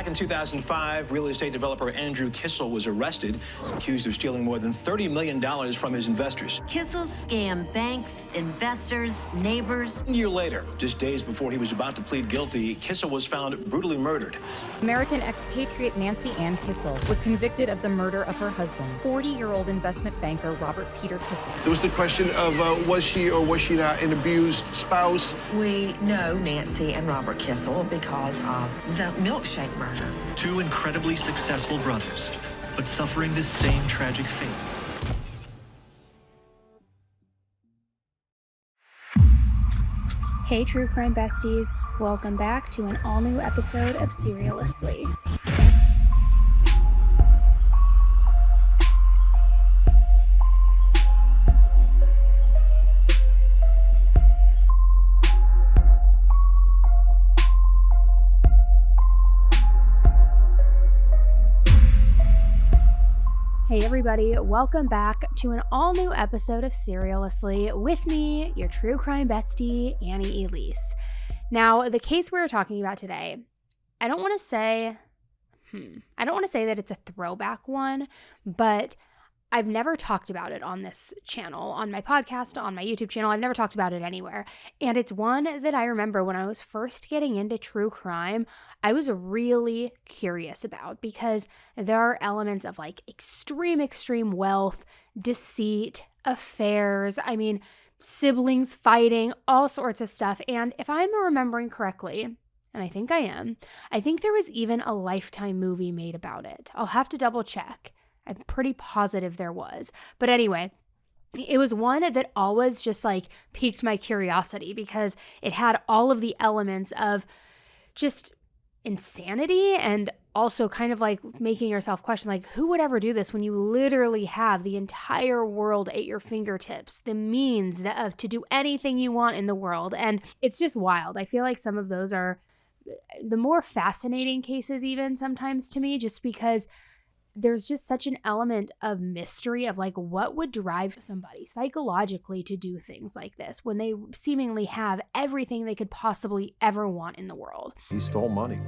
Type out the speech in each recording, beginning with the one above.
Back in 2005, real estate developer Andrew Kissel was arrested, accused of stealing more than $30 million from his investors. Kissel scammed banks, investors, neighbors. A year later, just days before he was about to plead guilty, Kissel was found brutally murdered. American expatriate Nancy Ann Kissel was convicted of the murder of her husband, 40-year-old investment banker Robert Peter Kissel. It was the question of was she or was she not an abused spouse? We know Nancy and Robert Kissel because of the milkshake murder. Two incredibly successful brothers, but suffering the same tragic fate. Hey true crime besties, welcome back to an all-new episode of Serialously. Hey everybody, welcome back to an all-new episode of Serialously with me, your true crime bestie, Annie Elise. Now, the case we're talking about today, I don't want to say that it's a throwback one, but I've never talked about it on this channel, on my podcast, on my YouTube channel. I've never talked about it anywhere. And it's one that I remember when I was first getting into true crime, I was really curious about because there are elements of like extreme wealth, deceit, affairs, siblings fighting, all sorts of stuff. And if I'm remembering correctly, and I think I am, I think there was even a Lifetime movie made about it. I'll have to double check. I'm pretty positive there was. But anyway, it was one that always just like piqued my curiosity because it had all of the elements of just insanity and also kind of like making yourself question, like, who would ever do this when you literally have the entire world at your fingertips, the means to do anything you want in the world. And it's just wild. I feel like some of those are the more fascinating cases even sometimes to me, just because there's just such an element of mystery of like what would drive somebody psychologically to do things like this when they seemingly have everything they could possibly ever want in the world. He stole money.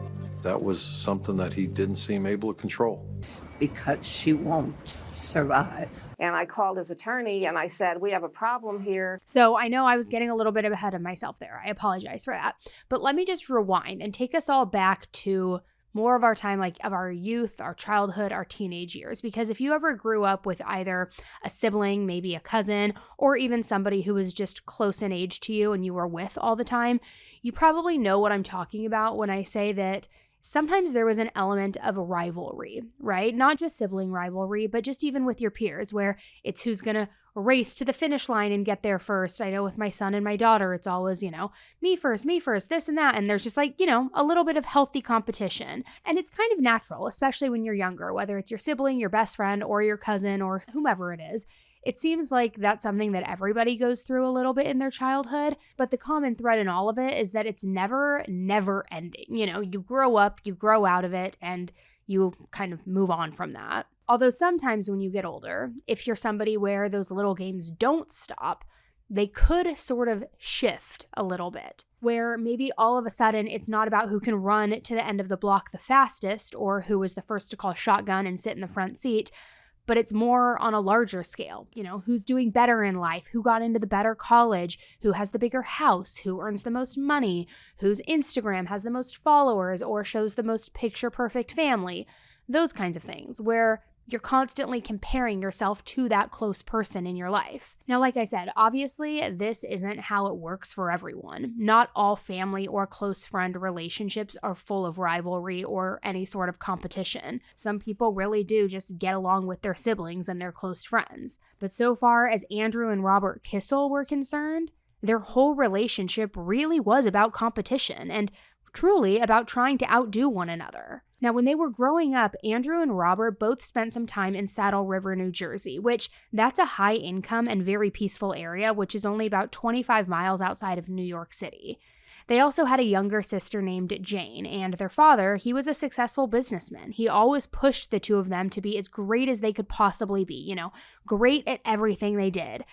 That was something that he didn't seem able to control. Because she won't survive. And I called his attorney and I said, we have a problem here. So I know I was getting a little bit ahead of myself there. I apologize for that. But let me just rewind and take us all back to more of our time, like of our youth, our childhood, our teenage years. Because if you ever grew up with either a sibling, maybe a cousin, or even somebody who was just close in age to you and you were with all the time, you probably know what I'm talking about when I say that sometimes there was an element of a rivalry, right? Not just sibling rivalry, but just even with your peers, where it's who's going to race to the finish line and get there first. I know with my son and my daughter, it's always, me first, this and that. And there's just like, a little bit of healthy competition. And it's kind of natural, especially when you're younger, whether it's your sibling, your best friend, or your cousin, or whomever it is. It seems like that's something that everybody goes through a little bit in their childhood, but the common thread in all of it is that it's never ending. You grow up, you grow out of it, and you kind of move on from that. Although sometimes when you get older, if you're somebody where those little games don't stop, they could sort of shift a little bit, where maybe all of a sudden it's not about who can run to the end of the block the fastest or who was the first to call shotgun and sit in the front seat, but it's more on a larger scale. Who's doing better in life, who got into the better college, who has the bigger house, who earns the most money, whose Instagram has the most followers or shows the most picture-perfect family, those kinds of things, where you're constantly comparing yourself to that close person in your life. Now, like I said, obviously, this isn't how it works for everyone. Not all family or close friend relationships are full of rivalry or any sort of competition. Some people really do just get along with their siblings and their close friends. But so far as Andrew and Robert Kissel were concerned, their whole relationship really was about competition and truly about trying to outdo one another. Now, when they were growing up, Andrew and Robert both spent some time in Saddle River, New Jersey, which that's a high income and very peaceful area, which is only about 25 miles outside of New York City. They also had a younger sister named Jane, and their father, he was a successful businessman. He always pushed the two of them to be as great as they could possibly be, great at everything they did.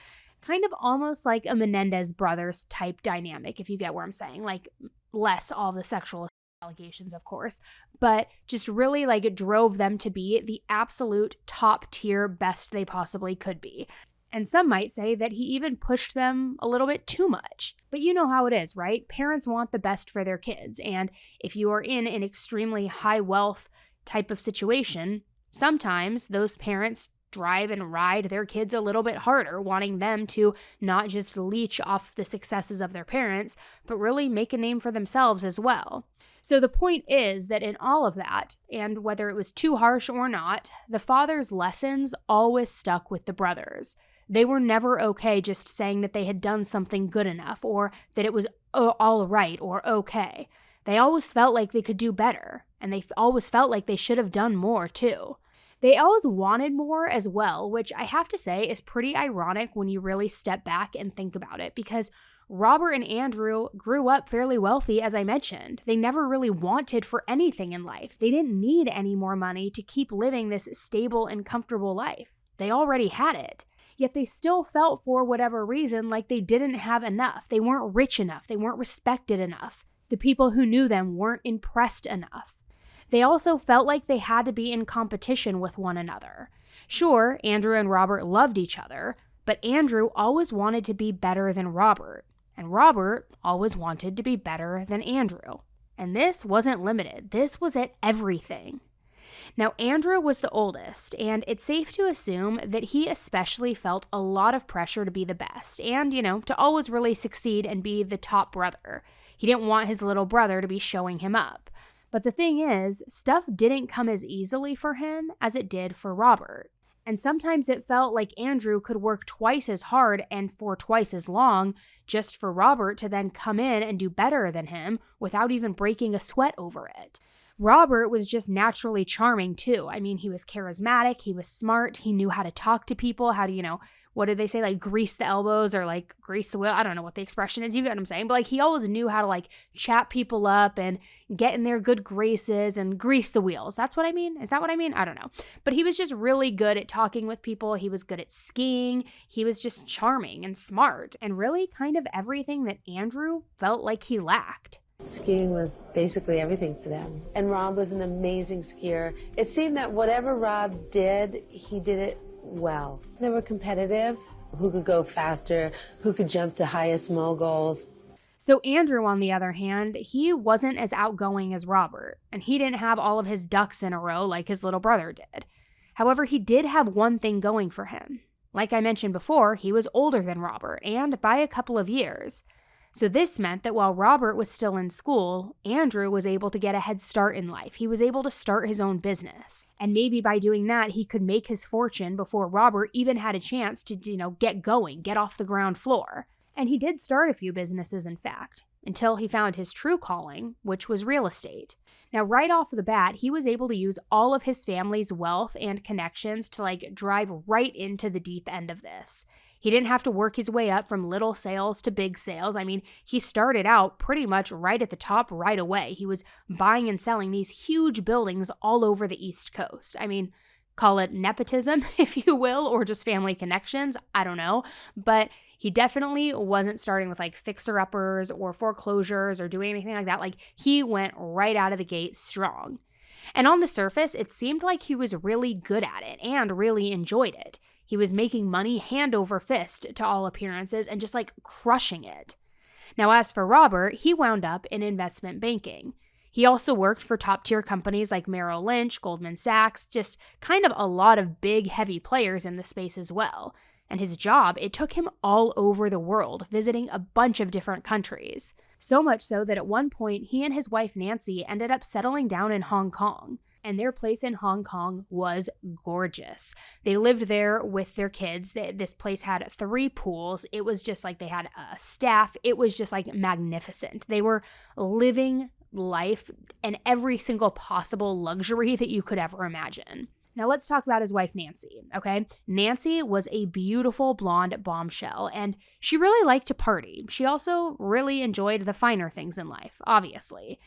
Kind of almost like a Menendez brothers type dynamic, if you get what I'm saying, like less all the sexual allegations, of course, but just really like drove them to be the absolute top tier best they possibly could be. And some might say that he even pushed them a little bit too much. But you know how it is, right? Parents want the best for their kids. And if you are in an extremely high wealth type of situation, sometimes those parents drive and ride their kids a little bit harder, wanting them to not just leech off the successes of their parents, but really make a name for themselves as well. So the point is that in all of that, and whether it was too harsh or not, the father's lessons always stuck with the brothers. They were never okay just saying that they had done something good enough or that it was all right or okay. They always felt like they could do better, and they always felt like they should have done more too. They always wanted more as well, which I have to say is pretty ironic when you really step back and think about it, because Robert and Andrew grew up fairly wealthy, as I mentioned. They never really wanted for anything in life. They didn't need any more money to keep living this stable and comfortable life. They already had it. Yet they still felt, for whatever reason, like they didn't have enough. They weren't rich enough. They weren't respected enough. The people who knew them weren't impressed enough. They also felt like they had to be in competition with one another. Sure, Andrew and Robert loved each other, but Andrew always wanted to be better than Robert, and Robert always wanted to be better than Andrew. And this wasn't limited. This was at everything. Now, Andrew was the oldest, and it's safe to assume that he especially felt a lot of pressure to be the best and, to always really succeed and be the top brother. He didn't want his little brother to be showing him up. But the thing is, stuff didn't come as easily for him as it did for Robert. And sometimes it felt like Andrew could work twice as hard and for twice as long just for Robert to then come in and do better than him without even breaking a sweat over it. Robert was just naturally charming too. I mean, he was charismatic, he was smart, he knew how to talk to people, how to, what did they say? Like grease the elbows or like grease the wheel. I don't know what the expression is. You get what I'm saying? But like he always knew how to like chat people up and get in their good graces and grease the wheels. That's what I mean. Is that what I mean? I don't know. But he was just really good at talking with people. He was good at skiing. He was just charming and smart and really kind of everything that Andrew felt like he lacked. Skiing was basically everything for them. And Rob was an amazing skier. It seemed that whatever Rob did, he did it well. They were competitive. Who could go faster? Who could jump the highest moguls? So Andrew, on the other hand, he wasn't as outgoing as Robert, and he didn't have all of his ducks in a row like his little brother did. However, he did have one thing going for him. Like I mentioned before, he was older than Robert, and by a couple of years. So this meant that while Robert was still in school, Andrew was able to get a head start in life. He was able to start his own business. And maybe by doing that, he could make his fortune before Robert even had a chance to, get going, get off the ground floor. And he did start a few businesses, in fact, until he found his true calling, which was real estate. Now, right off the bat, he was able to use all of his family's wealth and connections to drive right into the deep end of this. He didn't have to work his way up from little sales to big sales. I mean, he started out pretty much right at the top right away. He was buying and selling these huge buildings all over the East Coast. I mean, call it nepotism, if you will, or just family connections. I don't know. But he definitely wasn't starting with fixer-uppers or foreclosures or doing anything like that. He went right out of the gate strong. And on the surface, it seemed like he was really good at it and really enjoyed it. He was making money hand over fist to all appearances and just crushing it. Now, as for Robert, he wound up in investment banking. He also worked for top-tier companies like Merrill Lynch, Goldman Sachs, just kind of a lot of big, heavy players in the space as well. And his job, it took him all over the world, visiting a bunch of different countries. So much so that at one point, he and his wife Nancy ended up settling down in Hong Kong. And their place in Hong Kong was gorgeous. They lived there with their kids. This place had 3 pools. It was just they had a staff. It was just magnificent. They were living life and every single possible luxury that you could ever imagine. Now let's talk about his wife, Nancy, okay? Nancy was a beautiful blonde bombshell, and she really liked to party. She also really enjoyed the finer things in life, obviously.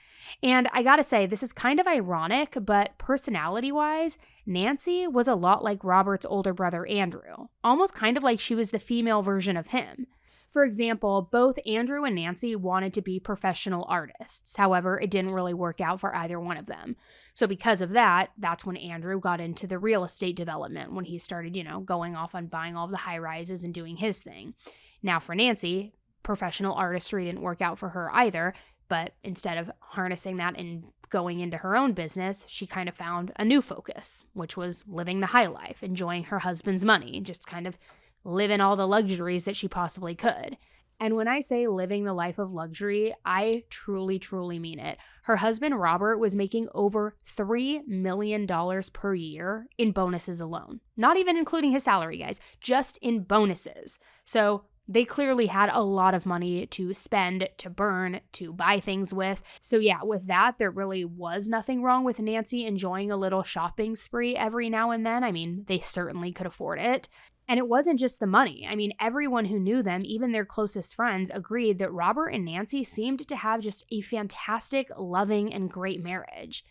And I gotta say, this is kind of ironic, but personality-wise, Nancy was a lot like Robert's older brother, Andrew. Almost kind of like she was the female version of him. For example, both Andrew and Nancy wanted to be professional artists. However, it didn't really work out for either one of them. So because of that, that's when Andrew got into the real estate development, when he started, going off on buying all the high rises and doing his thing. Now for Nancy, professional artistry didn't work out for her either, but instead of harnessing that and going into her own business, she kind of found a new focus, which was living the high life, enjoying her husband's money, just kind of living all the luxuries that she possibly could. And when I say living the life of luxury, I truly, truly mean it. Her husband, Robert, was making over $3 million per year in bonuses alone. Not even including his salary, guys, just in bonuses. So they clearly had a lot of money to spend, to burn, to buy things with. So yeah, with that, there really was nothing wrong with Nancy enjoying a little shopping spree every now and then. I mean, they certainly could afford it. And it wasn't just the money. I mean, everyone who knew them, even their closest friends, agreed that Robert and Nancy seemed to have just a fantastic, loving, and great marriage.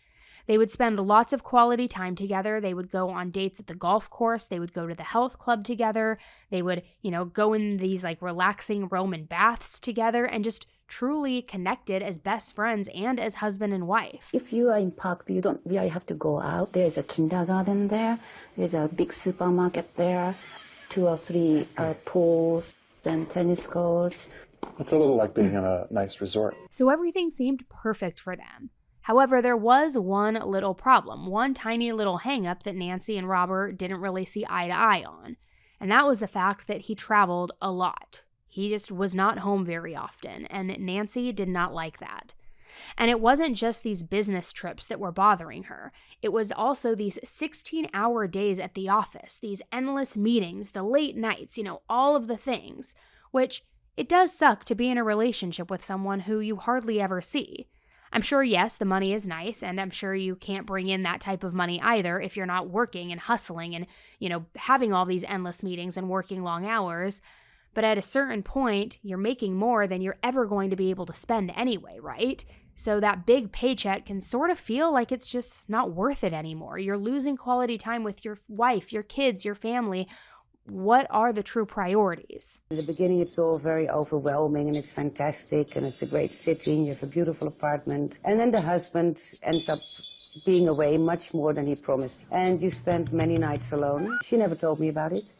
They would spend lots of quality time together. They would go on dates at the golf course. They would go to the health club together. They would, go in these relaxing Roman baths together and just truly connected as best friends and as husband and wife. If you are in Parkview, you don't really have to go out. There's a kindergarten there. There's a big supermarket there. 2 or 3 pools and tennis courts. It's a little like being in a nice resort. So everything seemed perfect for them. However, there was one little problem, one tiny little hang-up that Nancy and Robert didn't really see eye to eye on. And that was the fact that he traveled a lot. He just was not home very often, and Nancy did not like that. And it wasn't just these business trips that were bothering her. It was also these 16-hour days at the office, these endless meetings, the late nights, all of the things, which it does suck to be in a relationship with someone who you hardly ever see. I'm sure, yes, the money is nice, and I'm sure you can't bring in that type of money either if you're not working and hustling and, having all these endless meetings and working long hours. But at a certain point, you're making more than you're ever going to be able to spend anyway, right? So that big paycheck can sort of feel like it's just not worth it anymore. You're losing quality time with your wife, your kids, your family. What are the true priorities? In the beginning, it's all very overwhelming and it's fantastic and it's a great city and you have a beautiful apartment. And then the husband ends up being away much more than he promised. And you spend many nights alone. She never told me about it.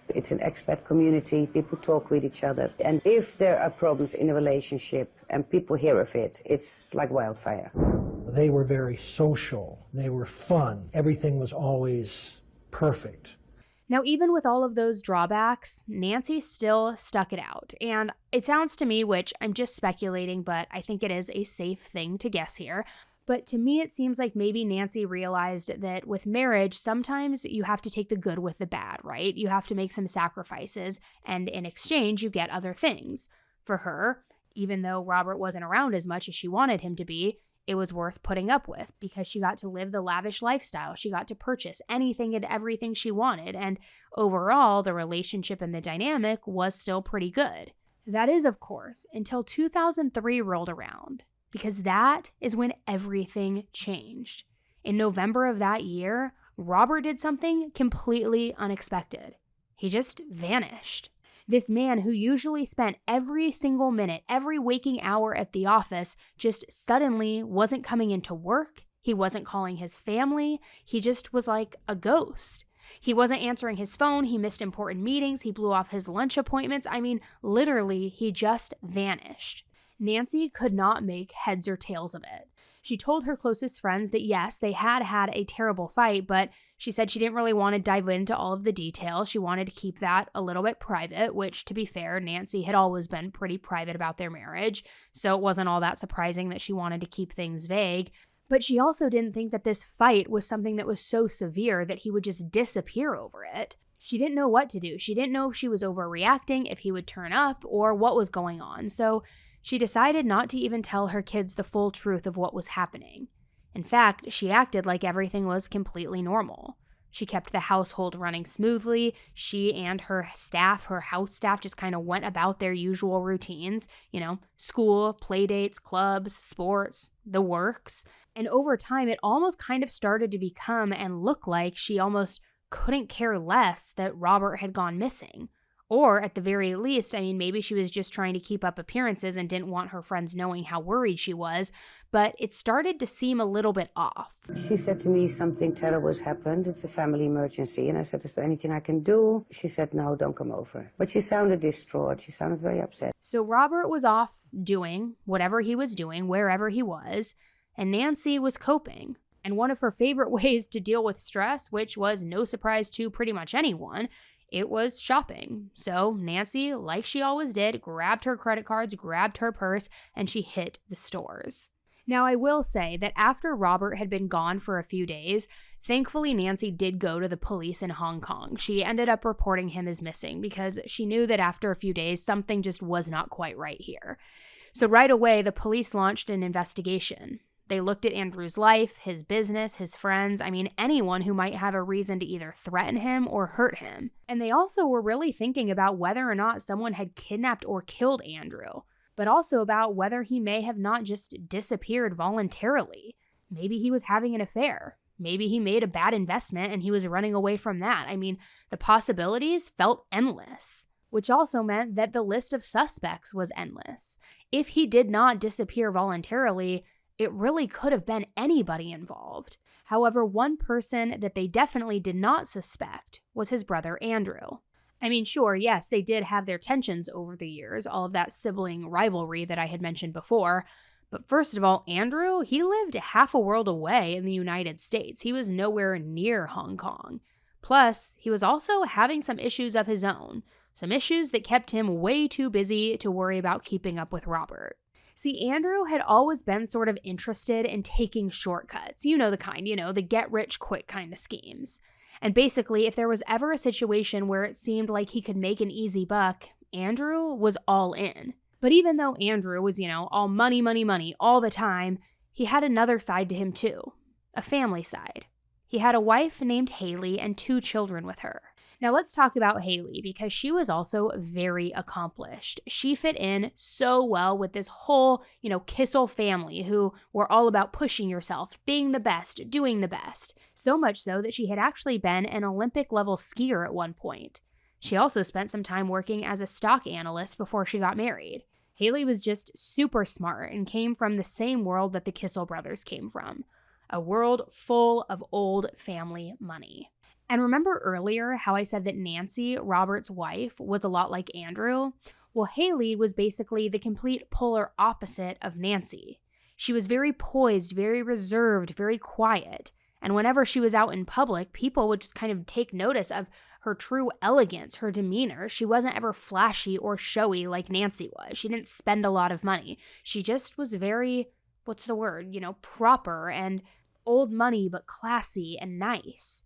It's an expat community, people talk with each other. And if there are problems in a relationship and people hear of it, it's like wildfire. They were very social, they were fun, everything was always perfect. Now, even with all of those drawbacks, Nancy still stuck it out. And it sounds to me, which I'm just speculating, but I think it is a safe thing to guess here. But to me, it seems like maybe Nancy realized that with marriage, sometimes you have to take the good with the bad, right? You have to make some sacrifices, and in exchange, you get other things. For her, even though Robert wasn't around as much as she wanted him to be, it was worth putting up with because she got to live the lavish lifestyle. She got to purchase anything and everything she wanted, and overall, the relationship and the dynamic was still pretty good. That is, of course, until 2003 rolled around. Because that is when everything changed. In November of that year, Robert did something completely unexpected. He just vanished. This man who usually spent every single minute, every waking hour at the office, just suddenly wasn't coming into work. He wasn't calling his family. He just was like a ghost. He wasn't answering his phone. He missed important meetings. He blew off his lunch appointments. I mean, literally, he just vanished. Nancy could not make heads or tails of it. She told her closest friends that yes, they had had a terrible fight, but she said she didn't really want to dive into all of the details. She wanted to keep that a little bit private, which, to be fair, Nancy had always been pretty private about their marriage, so it wasn't all that surprising that she wanted to keep things vague. But she also didn't think that this fight was something that was so severe that he would just disappear over it. She didn't know what to do. She didn't know if she was overreacting, if he would turn up, or what was going on, so she decided not to even tell her kids the full truth of what was happening. In fact, she acted like everything was completely normal. She kept the household running smoothly. She and her staff, her house staff, just kind of went about their usual routines, school, play dates, clubs, sports, the works. And over time, it almost kind of started to become and look like she almost couldn't care less that Robert had gone missing. Or at the very least, I mean, maybe she was just trying to keep up appearances and didn't want her friends knowing how worried she was, but it started to seem a little bit off. She said to me, something terrible has happened. It's a family emergency. And I said, is there anything I can do? She said, no, don't come over. But she sounded distraught. She sounded very upset. So Robert was off doing whatever he was doing, wherever he was, and Nancy was coping. And one of her favorite ways to deal with stress, which was no surprise to pretty much anyone, it was shopping. So Nancy, like she always did, grabbed her credit cards, grabbed her purse, and she hit the stores. Now, I will say that after Robert had been gone for a few days, thankfully Nancy did go to the police in Hong Kong. She ended up reporting him as missing because she knew that after a few days, something just was not quite right here. So right away, the police launched an investigation. They looked at Andrew's life, his business, his friends, I mean, anyone who might have a reason to either threaten him or hurt him. And they also were really thinking about whether or not someone had kidnapped or killed Andrew, but also about whether he may have not just disappeared voluntarily. Maybe he was having an affair. Maybe he made a bad investment and he was running away from that. I mean, the possibilities felt endless, which also meant that the list of suspects was endless. If he did not disappear voluntarily, it really could have been anybody involved. However, one person that they definitely did not suspect was his brother Andrew. I mean, sure, yes, they did have their tensions over the years, all of that sibling rivalry that I had mentioned before. But first of all, Andrew, he lived half a world away in the United States. He was nowhere near Hong Kong. Plus, he was also having some issues of his own, some issues that kept him way too busy to worry about keeping up with Robert. See, Andrew had always been sort of interested in taking shortcuts. You know the kind, the get-rich-quick kind of schemes. And basically, if there was ever a situation where it seemed like he could make an easy buck, Andrew was all in. But even though Andrew was, all money, money, money all the time, he had another side to him too, a family side. He had a wife named Haley and 2 children with her. Now let's talk about Haley because she was also very accomplished. She fit in so well with this whole, Kissel family who were all about pushing yourself, being the best, doing the best. So much so that she had actually been an Olympic-level skier at one point. She also spent some time working as a stock analyst before she got married. Haley was just super smart and came from the same world that the Kissel brothers came from, a world full of old family money. And remember earlier how I said that Nancy, Robert's wife, was a lot like Andrew? Well, Haley was basically the complete polar opposite of Nancy. She was very poised, very reserved, very quiet. And whenever she was out in public, people would just kind of take notice of her true elegance, her demeanor. She wasn't ever flashy or showy like Nancy was. She didn't spend a lot of money. She just was very, proper and old money, but classy and nice.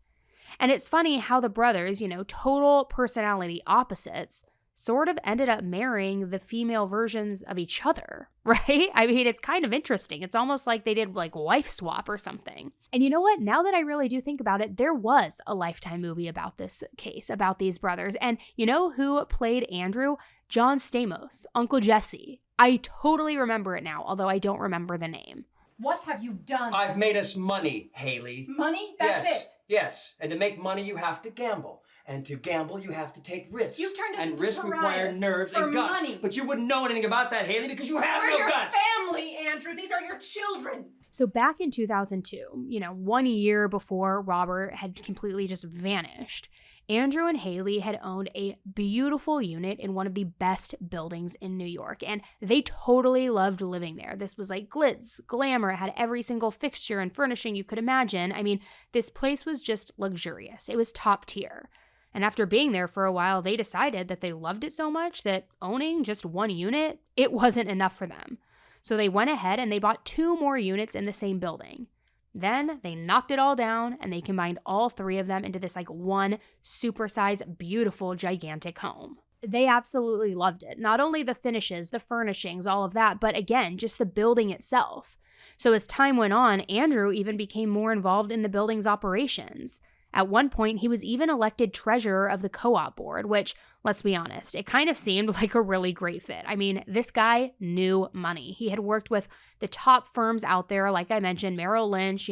And it's funny how the brothers, total personality opposites, sort of ended up marrying the female versions of each other, right? I mean, it's kind of interesting. It's almost like they did wife swap or something. And you know what? Now that I really do think about it, there was a Lifetime movie about this case, about these brothers. And you know who played Andrew? John Stamos, Uncle Jesse. I totally remember it now, although I don't remember the name. What have you done? I've made us money, Haley. Money? That's it. Yes. And to make money, you have to gamble. And to gamble, you have to take risks. You've turned us and into risks require nerves for and guts. money. But you wouldn't know anything about that, Haley, because you have We're no your guts. family, Andrew. These are your children. So back in 2002, 1 year before Robert had completely just vanished, Andrew and Haley had owned a beautiful unit in one of the best buildings in New York, and they totally loved living there. This was like glitz, glamour, it had every single fixture and furnishing you could imagine. I mean, this place was just luxurious. It was top tier. And after being there for a while, they decided that they loved it so much that owning just one unit, it wasn't enough for them. So they went ahead and they bought 2 more units in the same building. Then they knocked it all down and they combined all 3 of them into this one supersized, beautiful, gigantic home. They absolutely loved it. Not only the finishes, the furnishings, all of that, but again, just the building itself. So as time went on, Andrew even became more involved in the building's operations. At one point, he was even elected treasurer of the co-op board, which, let's be honest, it kind of seemed like a really great fit. I mean, this guy knew money. He had worked with the top firms out there, like I mentioned, Merrill Lynch,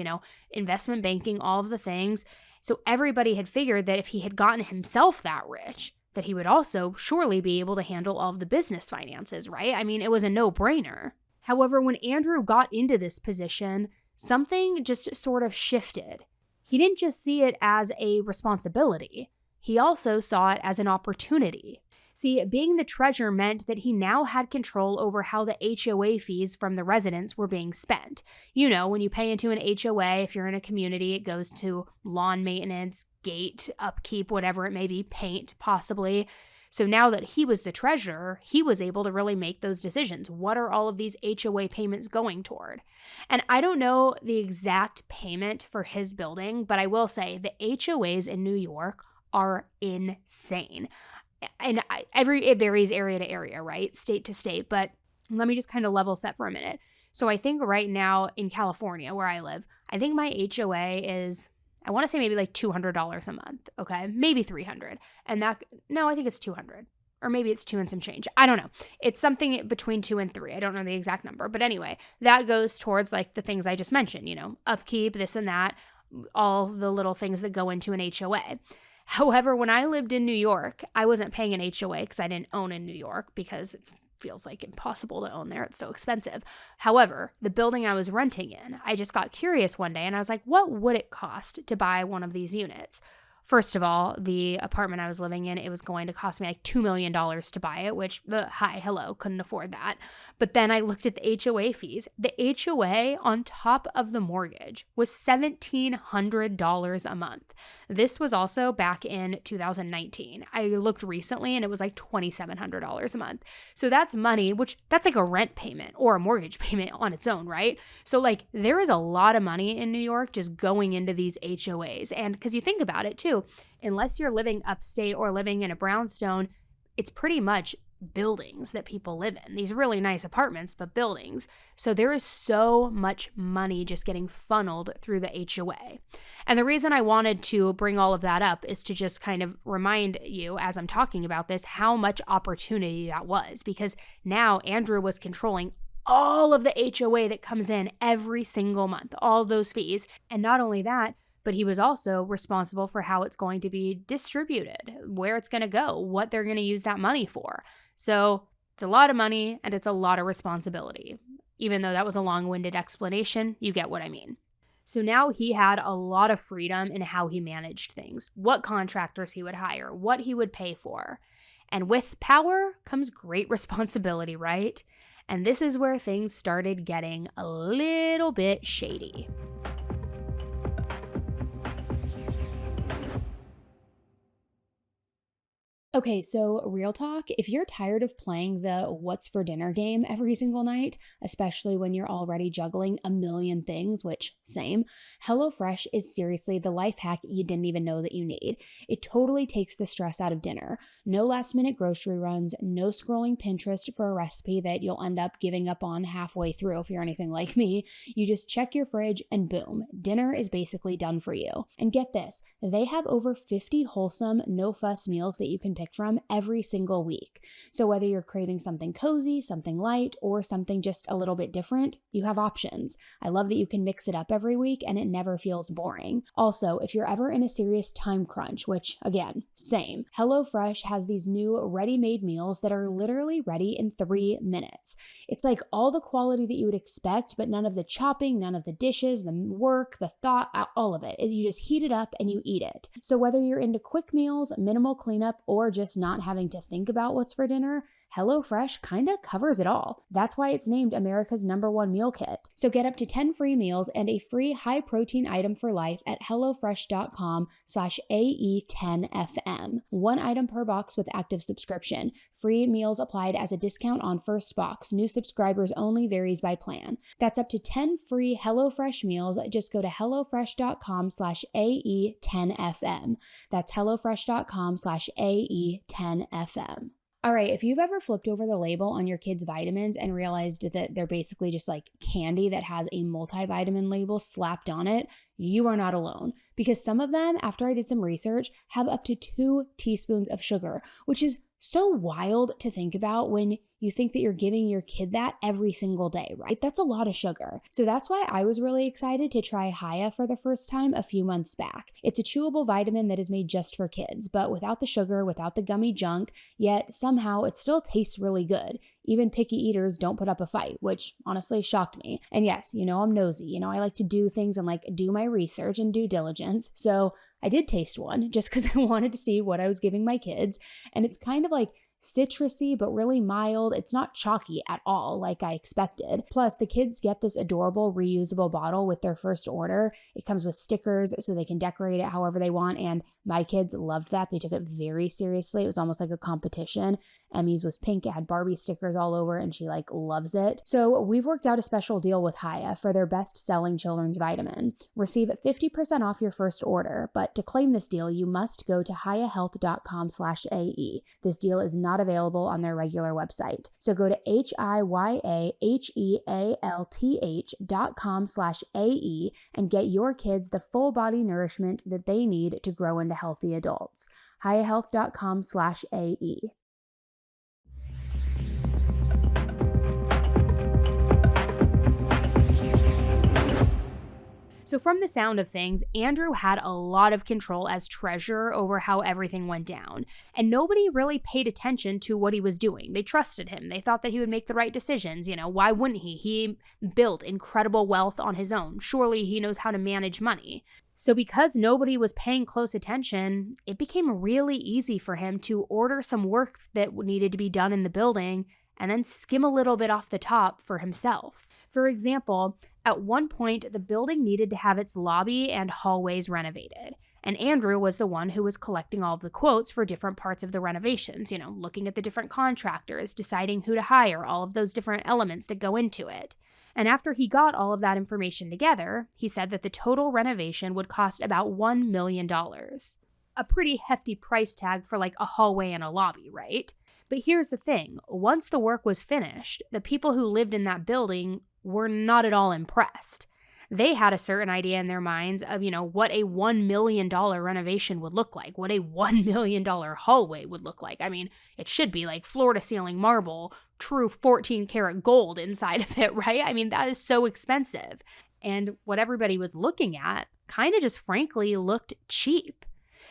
investment banking, all of the things. So everybody had figured that if he had gotten himself that rich, that he would also surely be able to handle all of the business finances, right? I mean, it was a no-brainer. However, when Andrew got into this position, something just sort of shifted. He didn't just see it as a responsibility. He also saw it as an opportunity. See, being the treasurer meant that he now had control over how the HOA fees from the residents were being spent. You know, when you pay into an HOA, if you're in a community, it goes to lawn maintenance, gate, upkeep, whatever it may be, paint, possibly. So now that he was the treasurer, he was able to really make those decisions. What are all of these HOA payments going toward? And I don't know the exact payment for his building, but I will say the HOAs in New York are insane. And it varies area to area, right? State to state. But let me just kind of level set for a minute. So I think right now in California, where I live, I think my HOA is, I want to say maybe like $200 a month. Okay. Maybe $300. And I think it's $200. Or maybe it's $2 and some change. I don't know. It's something between $2 and $3. I don't know the exact number. But anyway, that goes towards like the things I just mentioned, you know, upkeep, this and that, all the little things that go into an HOA. However, when I lived in New York, I wasn't paying an HOA because I didn't own in New York because it feels like impossible to own there. It's so expensive. However, the building I was renting in, I just got curious one day and I was like, what would it cost to buy one of these units? First of all, the apartment I was living in, it was going to cost me like $2 million to buy it, which, couldn't afford that. But then I looked at the HOA fees. The HOA on top of the mortgage was $1,700 a month. This was also back in 2019. I looked recently and it was like $2,700 a month. So that's money, that's like a rent payment or a mortgage payment on its own, right? So like there is a lot of money in New York just going into these HOAs. And because you think about it too, unless you're living upstate or living in a brownstone, it's pretty much buildings that people live in. These really nice apartments, but buildings. So there is so much money just getting funneled through the HOA. And the reason I wanted to bring all of that up is to just kind of remind you as I'm talking about this, how much opportunity that was, because now Andrew was controlling all of the HOA that comes in every single month, all those fees. And not only that, but he was also responsible for how it's going to be distributed, where it's going to go, what they're going to use that money for. So it's a lot of money and it's a lot of responsibility. Even though that was a long-winded explanation, you get what I mean. So now he had a lot of freedom in how he managed things, what contractors he would hire, what he would pay for. And with power comes great responsibility, right? And this is where things started getting a little bit shady. Okay, so real talk, if you're tired of playing the what's for dinner game every single night, especially when you're already juggling a million things, which same, HelloFresh is seriously the life hack you didn't even know that you need. It totally takes the stress out of dinner. No last minute grocery runs, no scrolling Pinterest for a recipe that you'll end up giving up on halfway through if you're anything like me. You just check your fridge and boom, dinner is basically done for you. And get this, they have over 50 wholesome, no-fuss meals that you can pick from every single week. So whether you're craving something cozy, something light, or something just a little bit different, you have options. I love that you can mix it up every week and it never feels boring. Also, if you're ever in a serious time crunch, which again, same, HelloFresh has these new ready-made meals that are literally ready in 3 minutes. It's like all the quality that you would expect, but none of the chopping, none of the dishes, the work, the thought, all of it. You just heat it up and you eat it. So whether you're into quick meals, minimal cleanup, or just not having to think about what's for dinner, HelloFresh kinda covers it all. That's why it's named America's #1 meal kit. So get up to 10 free meals and a free high-protein item for life at hellofresh.com/AE10FM. 1 item per box with active subscription. Free meals applied as a discount on first box. New subscribers only, varies by plan. That's up to 10 free HelloFresh meals. Just go to hellofresh.com/AE10FM. That's hellofresh.com/AE10FM. All right, if you've ever flipped over the label on your kids' vitamins and realized that they're basically just like candy that has a multivitamin label slapped on it, you are not alone. Because some of them, after I did some research, have up to 2 teaspoons of sugar, which is So wild to think about when you think that you're giving your kid that every single day, right? That's a lot of sugar. So that's why I was really excited to try Haya for the first time a few months back. It's a chewable vitamin that is made just for kids, but without the sugar, without the gummy junk, yet somehow it still tastes really good. Even picky eaters don't put up a fight, which honestly shocked me. And yes, I'm nosy. I like to do things and do my research and due diligence. So I did taste one just because I wanted to see what I was giving my kids. And it's kind of citrusy, but really mild. It's not chalky at all like I expected. Plus, the kids get this adorable reusable bottle with their first order. It comes with stickers so they can decorate it however they want. And my kids loved that. They took it very seriously. It was almost like a competition. Emmy's was pink. It had Barbie stickers all over and she loves it. So we've worked out a special deal with Haya for their best-selling children's vitamin. Receive 50% off your first order, but to claim this deal, you must go to hayahealth.com/AE. This deal is not available on their regular website. So go to hayahealth.com/AE and get your kids the full body nourishment that they need to grow into healthy adults. hayahealth.com/AE. So from the sound of things, Andrew had a lot of control as treasurer over how everything went down. And nobody really paid attention to what he was doing. They trusted him. They thought that he would make the right decisions. Why wouldn't he? He built incredible wealth on his own. Surely he knows how to manage money. So because nobody was paying close attention, it became really easy for him to order some work that needed to be done in the building and then skim a little bit off the top for himself. For example, at one point, the building needed to have its lobby and hallways renovated. And Andrew was the one who was collecting all of the quotes for different parts of the renovations, looking at the different contractors, deciding who to hire, all of those different elements that go into it. And after he got all of that information together, he said that the total renovation would cost about $1 million. A pretty hefty price tag for a hallway and a lobby, right? But here's the thing. Once the work was finished, the people who lived in that building were not at all impressed. They had a certain idea in their minds of, what a $1 million renovation would look like, what a $1 million hallway would look like. I mean, it should be floor-to-ceiling marble, true 14-karat gold inside of it, right? I mean, that is so expensive. And what everybody was looking at kind of just frankly looked cheap.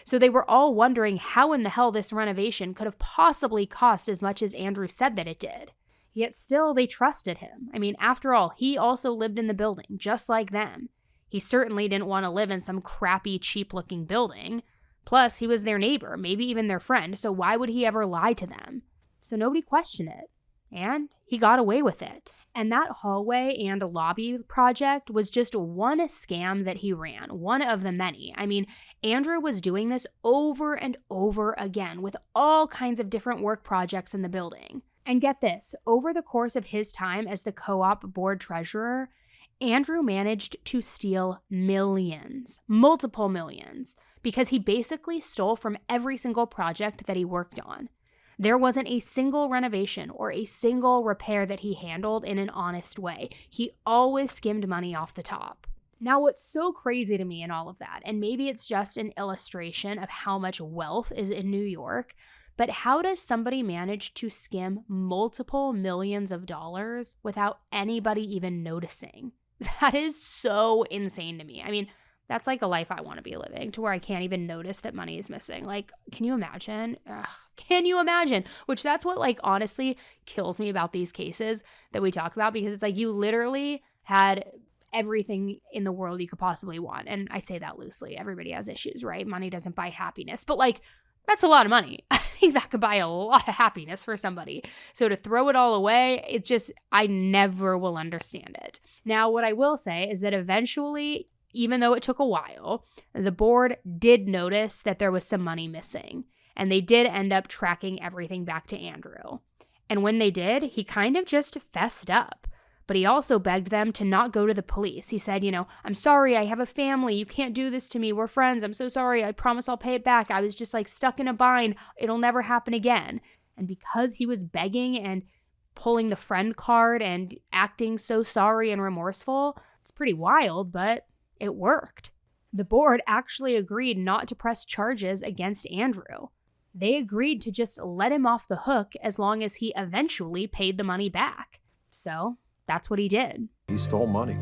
So they were all wondering how in the hell this renovation could have possibly cost as much as Andrew said that it did. Yet still, they trusted him. I mean, after all, he also lived in the building, just like them. He certainly didn't want to live in some crappy, cheap-looking building. Plus, he was their neighbor, maybe even their friend, so why would he ever lie to them? So nobody questioned it. And he got away with it. And that hallway and lobby project was just one scam that he ran, one of the many. I mean, Andrew was doing this over and over again with all kinds of different work projects in the building. And get this, over the course of his time as the co-op board treasurer, Andrew managed to steal millions, multiple millions, because he basically stole from every single project that he worked on. There wasn't a single renovation or a single repair that he handled in an honest way. He always skimmed money off the top. Now, what's so crazy to me in all of that, and maybe it's just an illustration of how much wealth is in New York, but how does somebody manage to skim multiple millions of dollars without anybody even noticing? That is so insane to me. I mean, that's a life I want to be living, to where I can't even notice that money is missing. Can you imagine? Can you imagine? Which that's what honestly kills me about these cases that we talk about, because it's you literally had everything in the world you could possibly want. And I say that loosely. Everybody has issues, right? Money doesn't buy happiness, but that's a lot of money. I think that could buy a lot of happiness for somebody. So to throw it all away, it's just, I never will understand it. Now, what I will say is that eventually, even though it took a while, the board did notice that there was some money missing. And they did end up tracking everything back to Andrew. And when they did, he kind of just fessed up. But he also begged them to not go to the police. He said, I'm sorry, I have a family. You can't do this to me. We're friends. I'm so sorry. I promise I'll pay it back. I was just stuck in a bind. It'll never happen again. And because he was begging and pulling the friend card and acting so sorry and remorseful, it's pretty wild, but it worked. The board actually agreed not to press charges against Andrew. They agreed to just let him off the hook as long as he eventually paid the money back. So that's what he did. He stole money.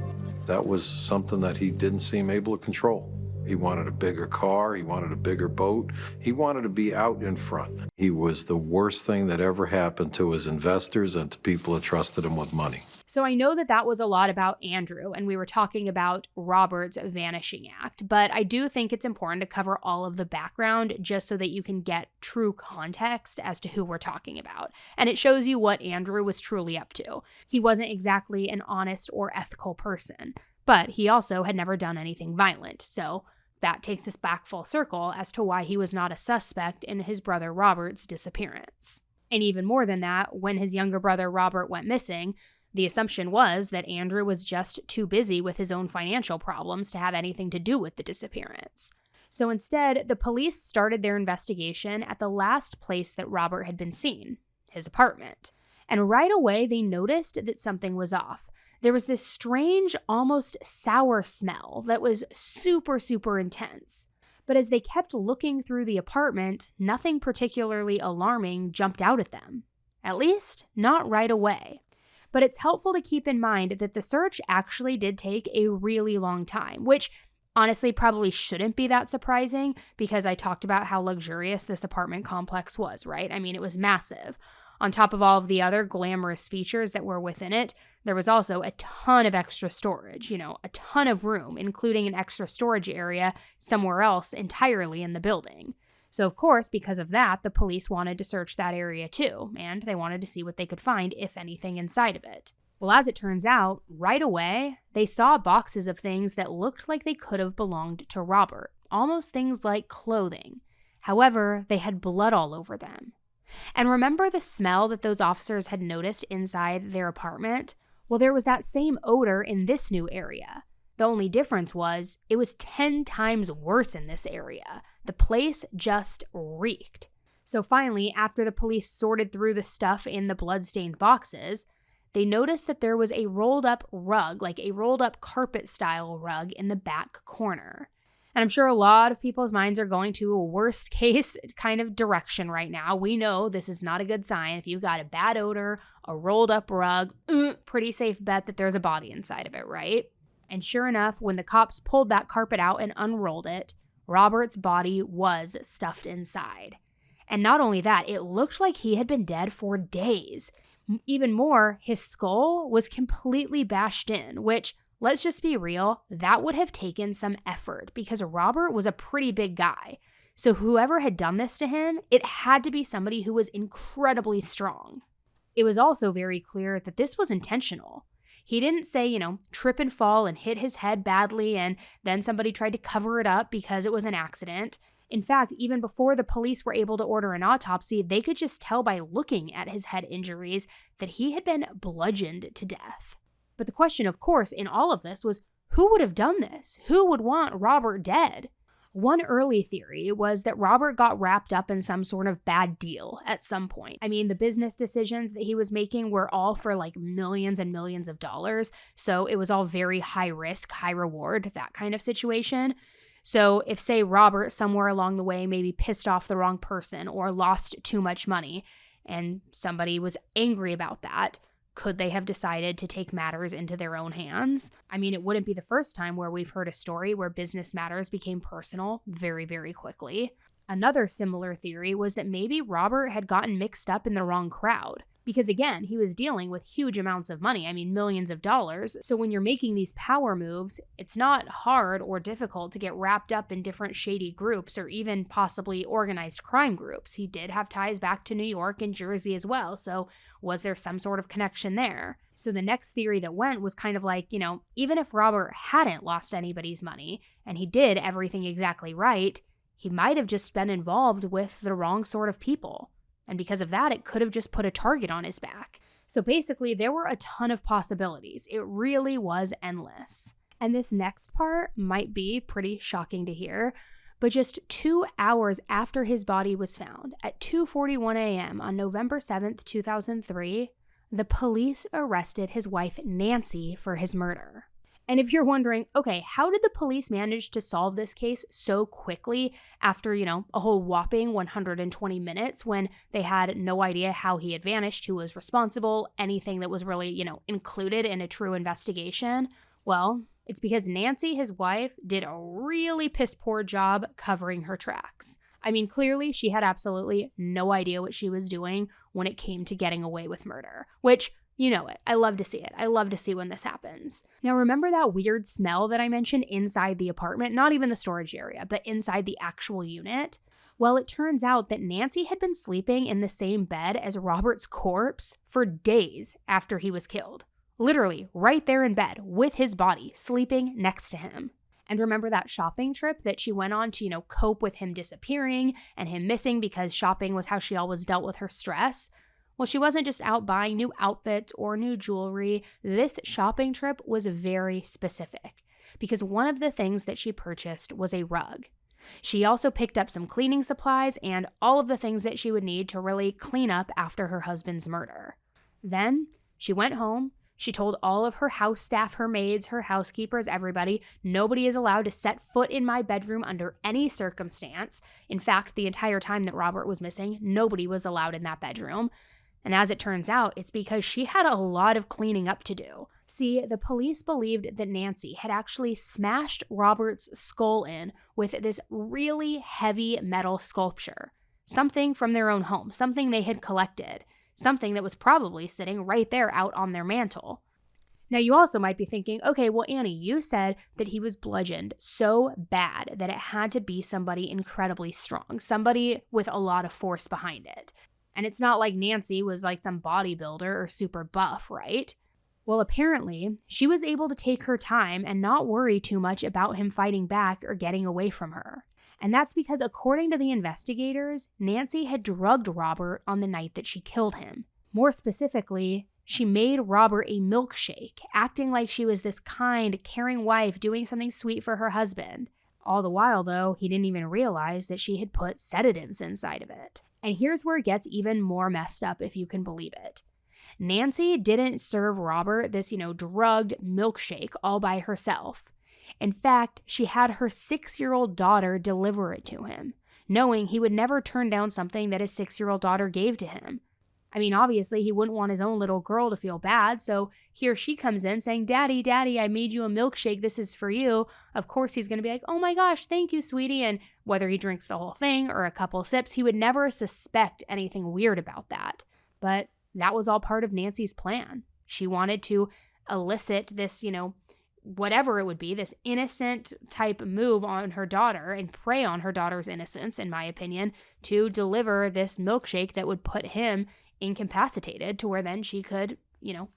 That was something that he didn't seem able to control. He wanted a bigger car, he wanted a bigger boat, he wanted to be out in front. He was the worst thing that ever happened to his investors and to people that trusted him with money. So I know that that was a lot about Andrew, and we were talking about Robert's vanishing act, but I do think it's important to cover all of the background just so that you can get true context as to who we're talking about. And it shows you what Andrew was truly up to. He wasn't exactly an honest or ethical person, but he also had never done anything violent, so that takes us back full circle as to why he was not a suspect in his brother Robert's disappearance. And even more than that, when his younger brother Robert went missing, the assumption was that Andrew was just too busy with his own financial problems to have anything to do with the disappearance. So instead, the police started their investigation at the last place that Robert had been seen, his apartment. And right away, they noticed that something was off. There was this strange, almost sour smell that was super, super intense. But as they kept looking through the apartment, nothing particularly alarming jumped out at them. At least, not right away. But it's helpful to keep in mind that the search actually did take a really long time, which honestly probably shouldn't be that surprising because I talked about how luxurious this apartment complex was, right? I mean, it was massive. On top of all of the other glamorous features that were within it, there was also a ton of extra storage, a ton of room, including an extra storage area somewhere else entirely in the building. So of course, because of that, the police wanted to search that area too, and they wanted to see what they could find, if anything, inside of it. Well, as it turns out, right away, they saw boxes of things that looked like they could have belonged to Robert, almost things like clothing. However, they had blood all over them. And remember the smell that those officers had noticed inside their apartment? Well, there was that same odor in this new area. The only difference was it was 10 times worse in this area. The place just reeked. So finally, after the police sorted through the stuff in the blood-stained boxes, they noticed that there was a rolled-up rug, like a rolled-up carpet-style rug in the back corner. And I'm sure a lot of people's minds are going to a worst-case kind of direction right now. We know this is not a good sign. If you've got a bad odor, a rolled-up rug, pretty safe bet that there's a body inside of it, right? And sure enough, when the cops pulled that carpet out and unrolled it, Robert's body was stuffed inside. And not only that, it looked like he had been dead for days. Even more, his skull was completely bashed in, which, let's just be real, that would have taken some effort because Robert was a pretty big guy. So whoever had done this to him, it had to be somebody who was incredibly strong. It was also very clear that this was intentional. He didn't say, trip and fall and hit his head badly and then somebody tried to cover it up because it was an accident. In fact, even before the police were able to order an autopsy, they could just tell by looking at his head injuries that he had been bludgeoned to death. But the question, of course, in all of this was, who would have done this? Who would want Robert dead? One early theory was that Robert got wrapped up in some sort of bad deal at some point. I mean, the business decisions that he was making were all for like millions and millions of dollars, so it was all very high risk, high reward, that kind of situation. So if, say, Robert somewhere along the way maybe pissed off the wrong person or lost too much money, and somebody was angry about that, could they have decided to take matters into their own hands? I mean, it wouldn't be the first time where we've heard a story where business matters became personal very, very quickly. Another similar theory was that maybe Robert had gotten mixed up in the wrong crowd. Because again, he was dealing with huge amounts of money, I mean millions of dollars. So when you're making these power moves, it's not hard or difficult to get wrapped up in different shady groups or even possibly organized crime groups. He did have ties back to New York and Jersey as well, so was there some sort of connection there? So the next theory that went was kind of like, even if Robert hadn't lost anybody's money and he did everything exactly right, he might have just been involved with the wrong sort of people. And because of that, it could have just put a target on his back. So basically, there were a ton of possibilities. It really was endless. And this next part might be pretty shocking to hear, but just 2 hours after his body was found, at 2:41 a.m. on November 7th, 2003, the police arrested his wife Nancy for his murder. And if you're wondering, okay, how did the police manage to solve this case so quickly after, a whole whopping 120 minutes when they had no idea how he had vanished, who was responsible, anything that was really, included in a true investigation? Well, it's because Nancy, his wife, did a really piss poor job covering her tracks. I mean, clearly she had absolutely no idea what she was doing when it came to getting away with murder, which, you know it. I love to see it. I love to see when this happens. Now, remember that weird smell that I mentioned inside the apartment? Not even the storage area, but inside the actual unit? Well, it turns out that Nancy had been sleeping in the same bed as Robert's corpse for days after he was killed. Literally, right there in bed with his body, sleeping next to him. And remember that shopping trip that she went on to, cope with him disappearing and him missing because shopping was how she always dealt with her stress? Well, she wasn't just out buying new outfits or new jewelry. This shopping trip was very specific because one of the things that she purchased was a rug. She also picked up some cleaning supplies and all of the things that she would need to really clean up after her husband's murder. Then she went home. She told all of her house staff, her maids, her housekeepers, everybody, nobody is allowed to set foot in my bedroom under any circumstance. In fact, the entire time that Robert was missing, nobody was allowed in that bedroom. And as it turns out, it's because she had a lot of cleaning up to do. See, the police believed that Nancy had actually smashed Robert's skull in with this really heavy metal sculpture. Something from their own home, something they had collected, something that was probably sitting right there out on their mantle. Now, you also might be thinking, okay, well, Annie, you said that he was bludgeoned so bad that it had to be somebody incredibly strong, somebody with a lot of force behind it. And it's not like Nancy was like some bodybuilder or super buff, right? Well, apparently, she was able to take her time and not worry too much about him fighting back or getting away from her. And that's because, according to the investigators, Nancy had drugged Robert on the night that she killed him. More specifically, she made Robert a milkshake, acting like she was this kind, caring wife doing something sweet for her husband. All the while, though, he didn't even realize that she had put sedatives inside of it. And here's where it gets even more messed up, if you can believe it. Nancy didn't serve Robert this, drugged milkshake all by herself. In fact, she had her 6-year-old daughter deliver it to him, knowing he would never turn down something that his 6-year-old daughter gave to him. I mean, obviously, he wouldn't want his own little girl to feel bad, so here she comes in saying, Daddy, I made you a milkshake, this is for you. Of course, he's going to be like, oh my gosh, thank you, sweetie, and whether he drinks the whole thing or a couple sips, he would never suspect anything weird about that. But that was all part of Nancy's plan. She wanted to elicit this, whatever it would be, this innocent type move on her daughter and prey on her daughter's innocence, in my opinion, to deliver this milkshake that would put him incapacitated to where then she could,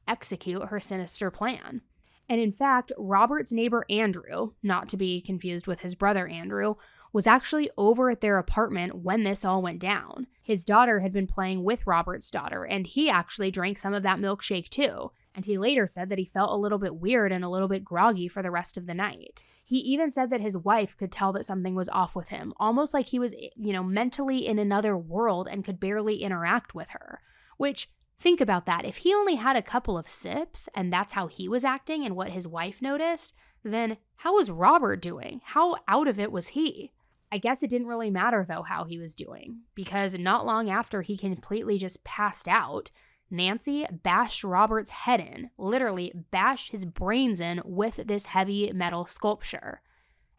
execute her sinister plan. And in fact, Robert's neighbor Andrew, not to be confused with his brother Andrew, was actually over at their apartment when this all went down. His daughter had been playing with Robert's daughter, and he actually drank some of that milkshake too. And he later said that he felt a little bit weird and a little bit groggy for the rest of the night. He even said that his wife could tell that something was off with him, almost like he was, mentally in another world and could barely interact with her. Which, think about that. If he only had a couple of sips and that's how he was acting and what his wife noticed, then how was Robert doing? How out of it was he? I guess it didn't really matter, though, how he was doing, because not long after he completely just passed out, Nancy bashed Robert's head in, literally bashed his brains in with this heavy metal sculpture.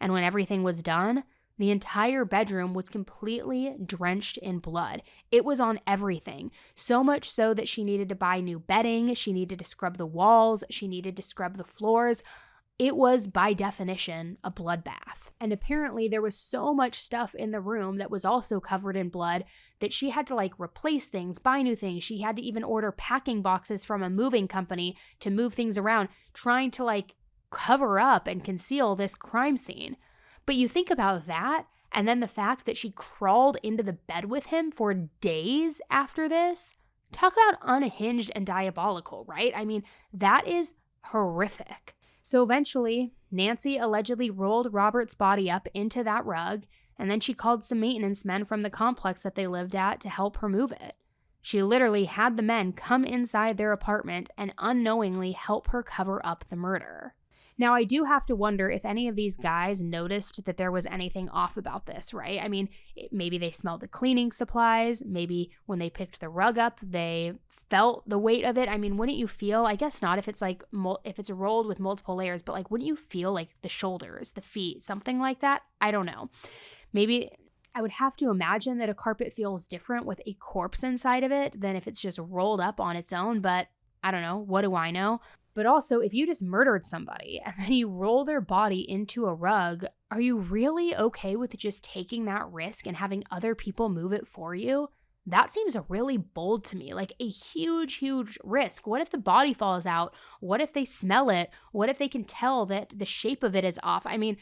And when everything was done, the entire bedroom was completely drenched in blood. It was on everything, so much so that she needed to buy new bedding, she needed to scrub the walls, she needed to scrub the floors. It was, by definition, a bloodbath. And apparently there was so much stuff in the room that was also covered in blood that she had to replace things, buy new things. She had to even order packing boxes from a moving company to move things around, trying to cover up and conceal this crime scene. But you think about that, and then the fact that she crawled into the bed with him for days after this. Talk about unhinged and diabolical, right? I mean, that is horrific. So eventually, Nancy allegedly rolled Robert's body up into that rug, and then she called some maintenance men from the complex that they lived at to help her move it. She literally had the men come inside their apartment and unknowingly help her cover up the murder. Now, I do have to wonder if any of these guys noticed that there was anything off about this, right? I mean, maybe they smelled the cleaning supplies. Maybe when they picked the rug up, they felt the weight of it. I mean, wouldn't you feel, I guess not if it's like, if it's rolled with multiple layers, but like, wouldn't you feel like the shoulders, the feet, something like that? I don't know. Maybe I would have to imagine that a carpet feels different with a corpse inside of it than if it's just rolled up on its own, but I don't know. What do I know? But also, if you just murdered somebody and then you roll their body into a rug, are you really okay with just taking that risk and having other people move it for you? That seems really bold to me, like a huge, huge risk. What if the body falls out? What if they smell it? What if they can tell that the shape of it is off? I mean,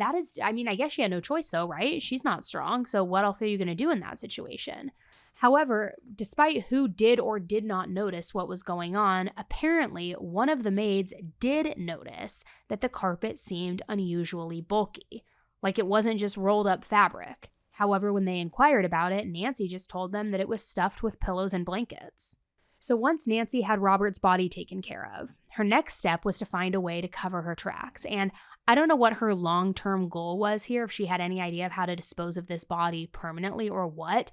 I guess she had no choice though, right? She's not strong. So what else are you going to do in that situation? However, despite who did or did not notice what was going on, apparently one of the maids did notice that the carpet seemed unusually bulky, like it wasn't just rolled up fabric. However, when they inquired about it, Nancy just told them that it was stuffed with pillows and blankets. So once Nancy had Robert's body taken care of, her next step was to find a way to cover her tracks. And I don't know what her long-term goal was here, if she had any idea of how to dispose of this body permanently or what.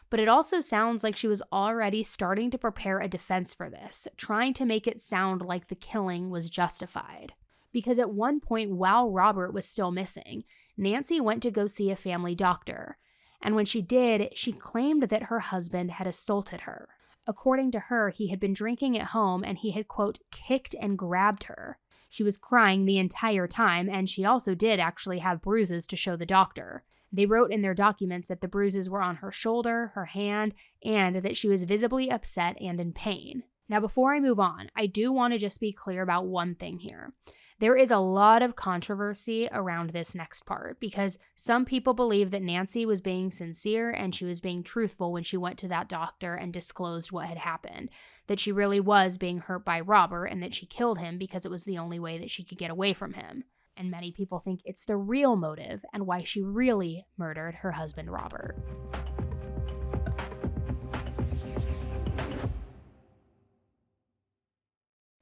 But it also sounds like she was already starting to prepare a defense for this, trying to make it sound like the killing was justified. Because at one point while Robert was still missing, Nancy went to go see a family doctor. And when she did, she claimed that her husband had assaulted her. According to her, he had been drinking at home and he had, quote, kicked and grabbed her. She was crying the entire time, and she also did actually have bruises to show the doctor. They wrote in their documents that the bruises were on her shoulder, her hand, and that she was visibly upset and in pain. Now, before I move on, I do want to just be clear about one thing here. There is a lot of controversy around this next part because some people believe that Nancy was being sincere and she was being truthful when she went to that doctor and disclosed what had happened, that she really was being hurt by Robert and that she killed him because it was the only way that she could get away from him. And many people think it's the real motive and why she really murdered her husband, Robert.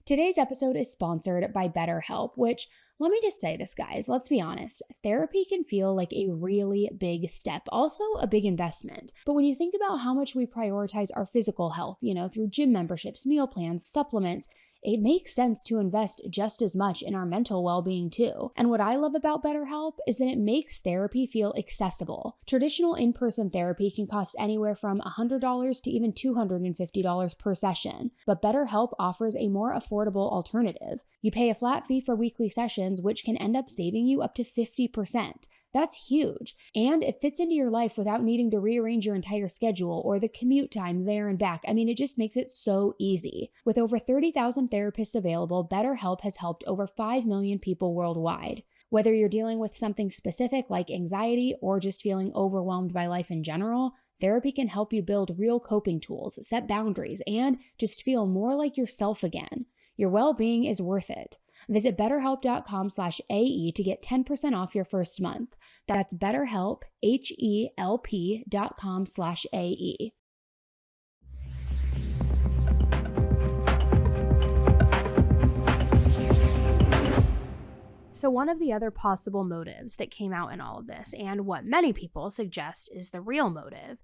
Today's episode is sponsored by BetterHelp, which, let me just say this, guys, let's be honest, therapy can feel like a really big step, also a big investment. But when you think about how much we prioritize our physical health, through gym memberships, meal plans, supplements, it makes sense to invest just as much in our mental well-being too. And what I love about BetterHelp is that it makes therapy feel accessible. Traditional in-person therapy can cost anywhere from $100 to even $250 per session, but BetterHelp offers a more affordable alternative. You pay a flat fee for weekly sessions, which can end up saving you up to 50%. That's huge. And it fits into your life without needing to rearrange your entire schedule or the commute time there and back. I mean, it just makes it so easy. With over 30,000 therapists available, BetterHelp has helped over 5 million people worldwide. Whether you're dealing with something specific like anxiety or just feeling overwhelmed by life in general, therapy can help you build real coping tools, set boundaries, and just feel more like yourself again. Your well-being is worth it. Visit betterhelp.com/AE to get 10% off your first month. That's BetterHelp, HELP.com/AE. So one of the other possible motives that came out in all of this, and what many people suggest is the real motive,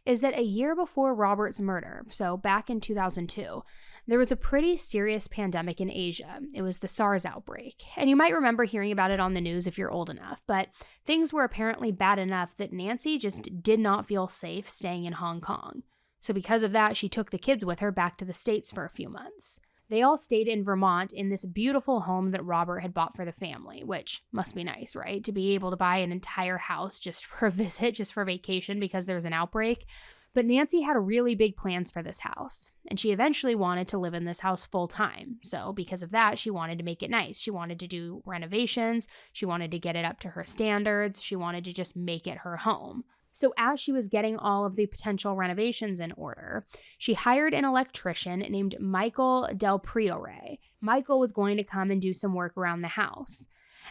is that a year before Robert's murder, so back in 2002, there was a pretty serious pandemic in Asia. It was the SARS outbreak. And you might remember hearing about it on the news if you're old enough, but things were apparently bad enough that Nancy just did not feel safe staying in Hong Kong. So because of that, she took the kids with her back to the States for a few months. They all stayed in Vermont in this beautiful home that Robert had bought for the family, which must be nice, right? To be able to buy an entire house just for a visit, just for vacation because there's an outbreak. But Nancy had really big plans for this house, and she eventually wanted to live in this house full time. So because of that, she wanted to make it nice. She wanted to do renovations. She wanted to get it up to her standards. She wanted to just make it her home. So as she was getting all of the potential renovations in order, she hired an electrician named Michael Del Priore. Michael was going to come and do some work around the house.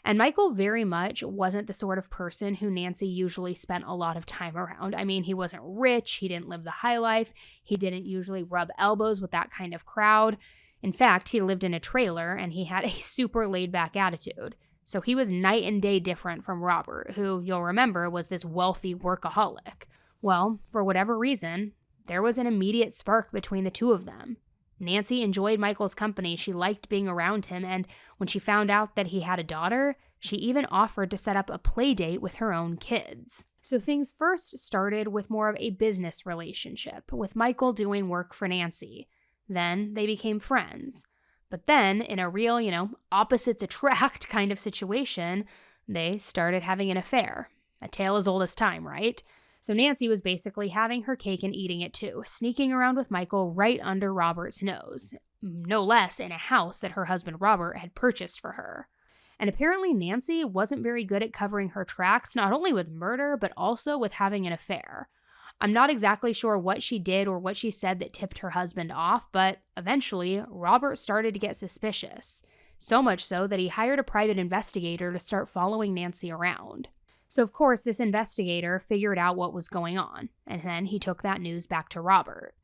And Michael very much wasn't the sort of person who Nancy usually spent a lot of time around. I mean, he wasn't rich, he didn't live the high life, he didn't usually rub elbows with that kind of crowd. In fact, he lived in a trailer and he had a super laid-back attitude. So he was night and day different from Robert, who, you'll remember, was this wealthy workaholic. Well, for whatever reason, there was an immediate spark between the two of them. Nancy enjoyed Michael's company, she liked being around him, and when she found out that he had a daughter, she even offered to set up a play date with her own kids. So things first started with more of a business relationship, with Michael doing work for Nancy. Then they became friends. But then, in a real, opposites attract kind of situation, they started having an affair. A tale as old as time, right? So Nancy was basically having her cake and eating it too, sneaking around with Michael right under Robert's nose. No less in a house that her husband Robert had purchased for her. And apparently Nancy wasn't very good at covering her tracks, not only with murder, but also with having an affair. I'm not exactly sure what she did or what she said that tipped her husband off, but eventually Robert started to get suspicious. So much so that he hired a private investigator to start following Nancy around. So of course this investigator figured out what was going on, and then he took that news back to Robert.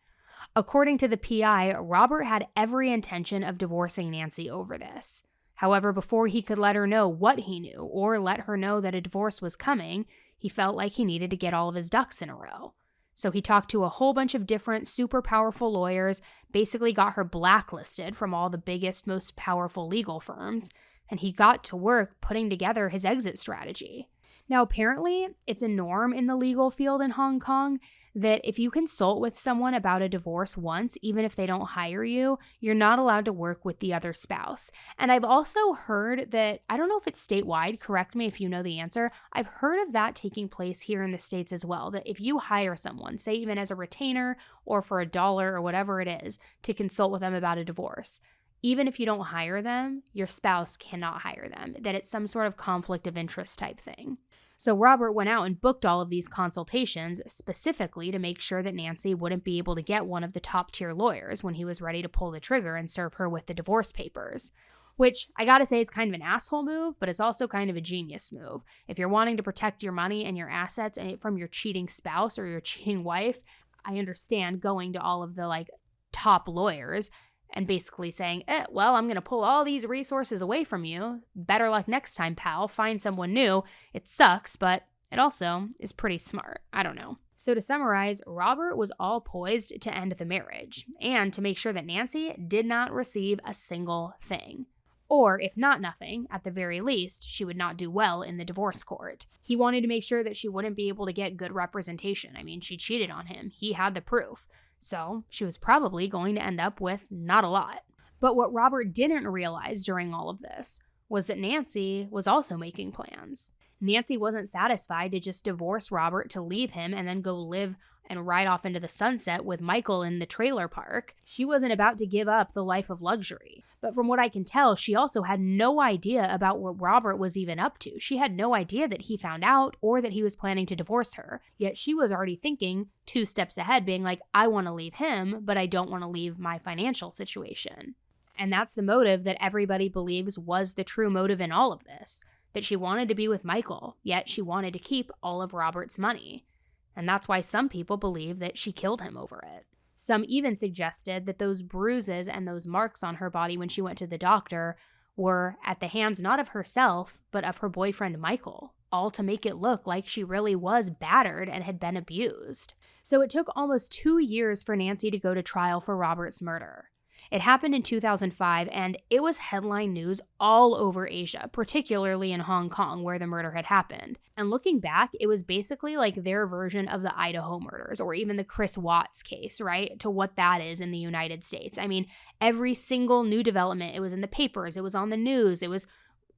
According to the PI, Robert had every intention of divorcing Nancy over this. However, before he could let her know what he knew or let her know that a divorce was coming, he felt like he needed to get all of his ducks in a row. So he talked to a whole bunch of different super powerful lawyers, basically got her blacklisted from all the biggest, most powerful legal firms, and he got to work putting together his exit strategy. Now, apparently, it's a norm in the legal field in Hong Kong that if you consult with someone about a divorce once, even if they don't hire you, you're not allowed to work with the other spouse. And I've also heard that, I don't know if it's statewide, correct me if you know the answer, I've heard of that taking place here in the States as well, that if you hire someone, say even as a retainer or for $1 or whatever it is, to consult with them about a divorce, even if you don't hire them, your spouse cannot hire them, that it's some sort of conflict of interest type thing. So Robert went out and booked all of these consultations specifically to make sure that Nancy wouldn't be able to get one of the top-tier lawyers when he was ready to pull the trigger and serve her with the divorce papers. Which, I gotta say, is kind of an asshole move, but it's also kind of a genius move. If you're wanting to protect your money and your assets from your cheating spouse or your cheating wife, I understand going to all of the, top lawyers and basically saying, well, I'm going to pull all these resources away from you. Better luck next time, pal. Find someone new. It sucks, but it also is pretty smart. I don't know. So to summarize, Robert was all poised to end the marriage and to make sure that Nancy did not receive a single thing. Or, if not nothing, at the very least, she would not do well in the divorce court. He wanted to make sure that she wouldn't be able to get good representation. I mean, she cheated on him. He had the proof. So she was probably going to end up with not a lot. But what Robert didn't realize during all of this was that Nancy was also making plans. Nancy wasn't satisfied to just divorce Robert to leave him and then go live and ride off into the sunset with Michael in the trailer park. She wasn't about to give up the life of luxury. But from what I can tell, she also had no idea about what Robert was even up to. She had no idea that he found out or that he was planning to divorce her. Yet she was already thinking 2 steps ahead, being like, I want to leave him, but I don't want to leave my financial situation. And that's the motive that everybody believes was the true motive in all of this. That she wanted to be with Michael, yet she wanted to keep all of Robert's money. And that's why some people believe that she killed him over it. Some even suggested that those bruises and those marks on her body when she went to the doctor were at the hands not of herself, but of her boyfriend Michael, all to make it look like she really was battered and had been abused. So it took almost 2 years for Nancy to go to trial for Robert's murder. It happened in 2005, and it was headline news all over Asia, particularly in Hong Kong, where the murder had happened. And looking back, it was basically like their version of the Idaho murders, or even the Chris Watts case, right? To what that is in the United States. I mean, every single new development, it was in the papers, it was on the news, it was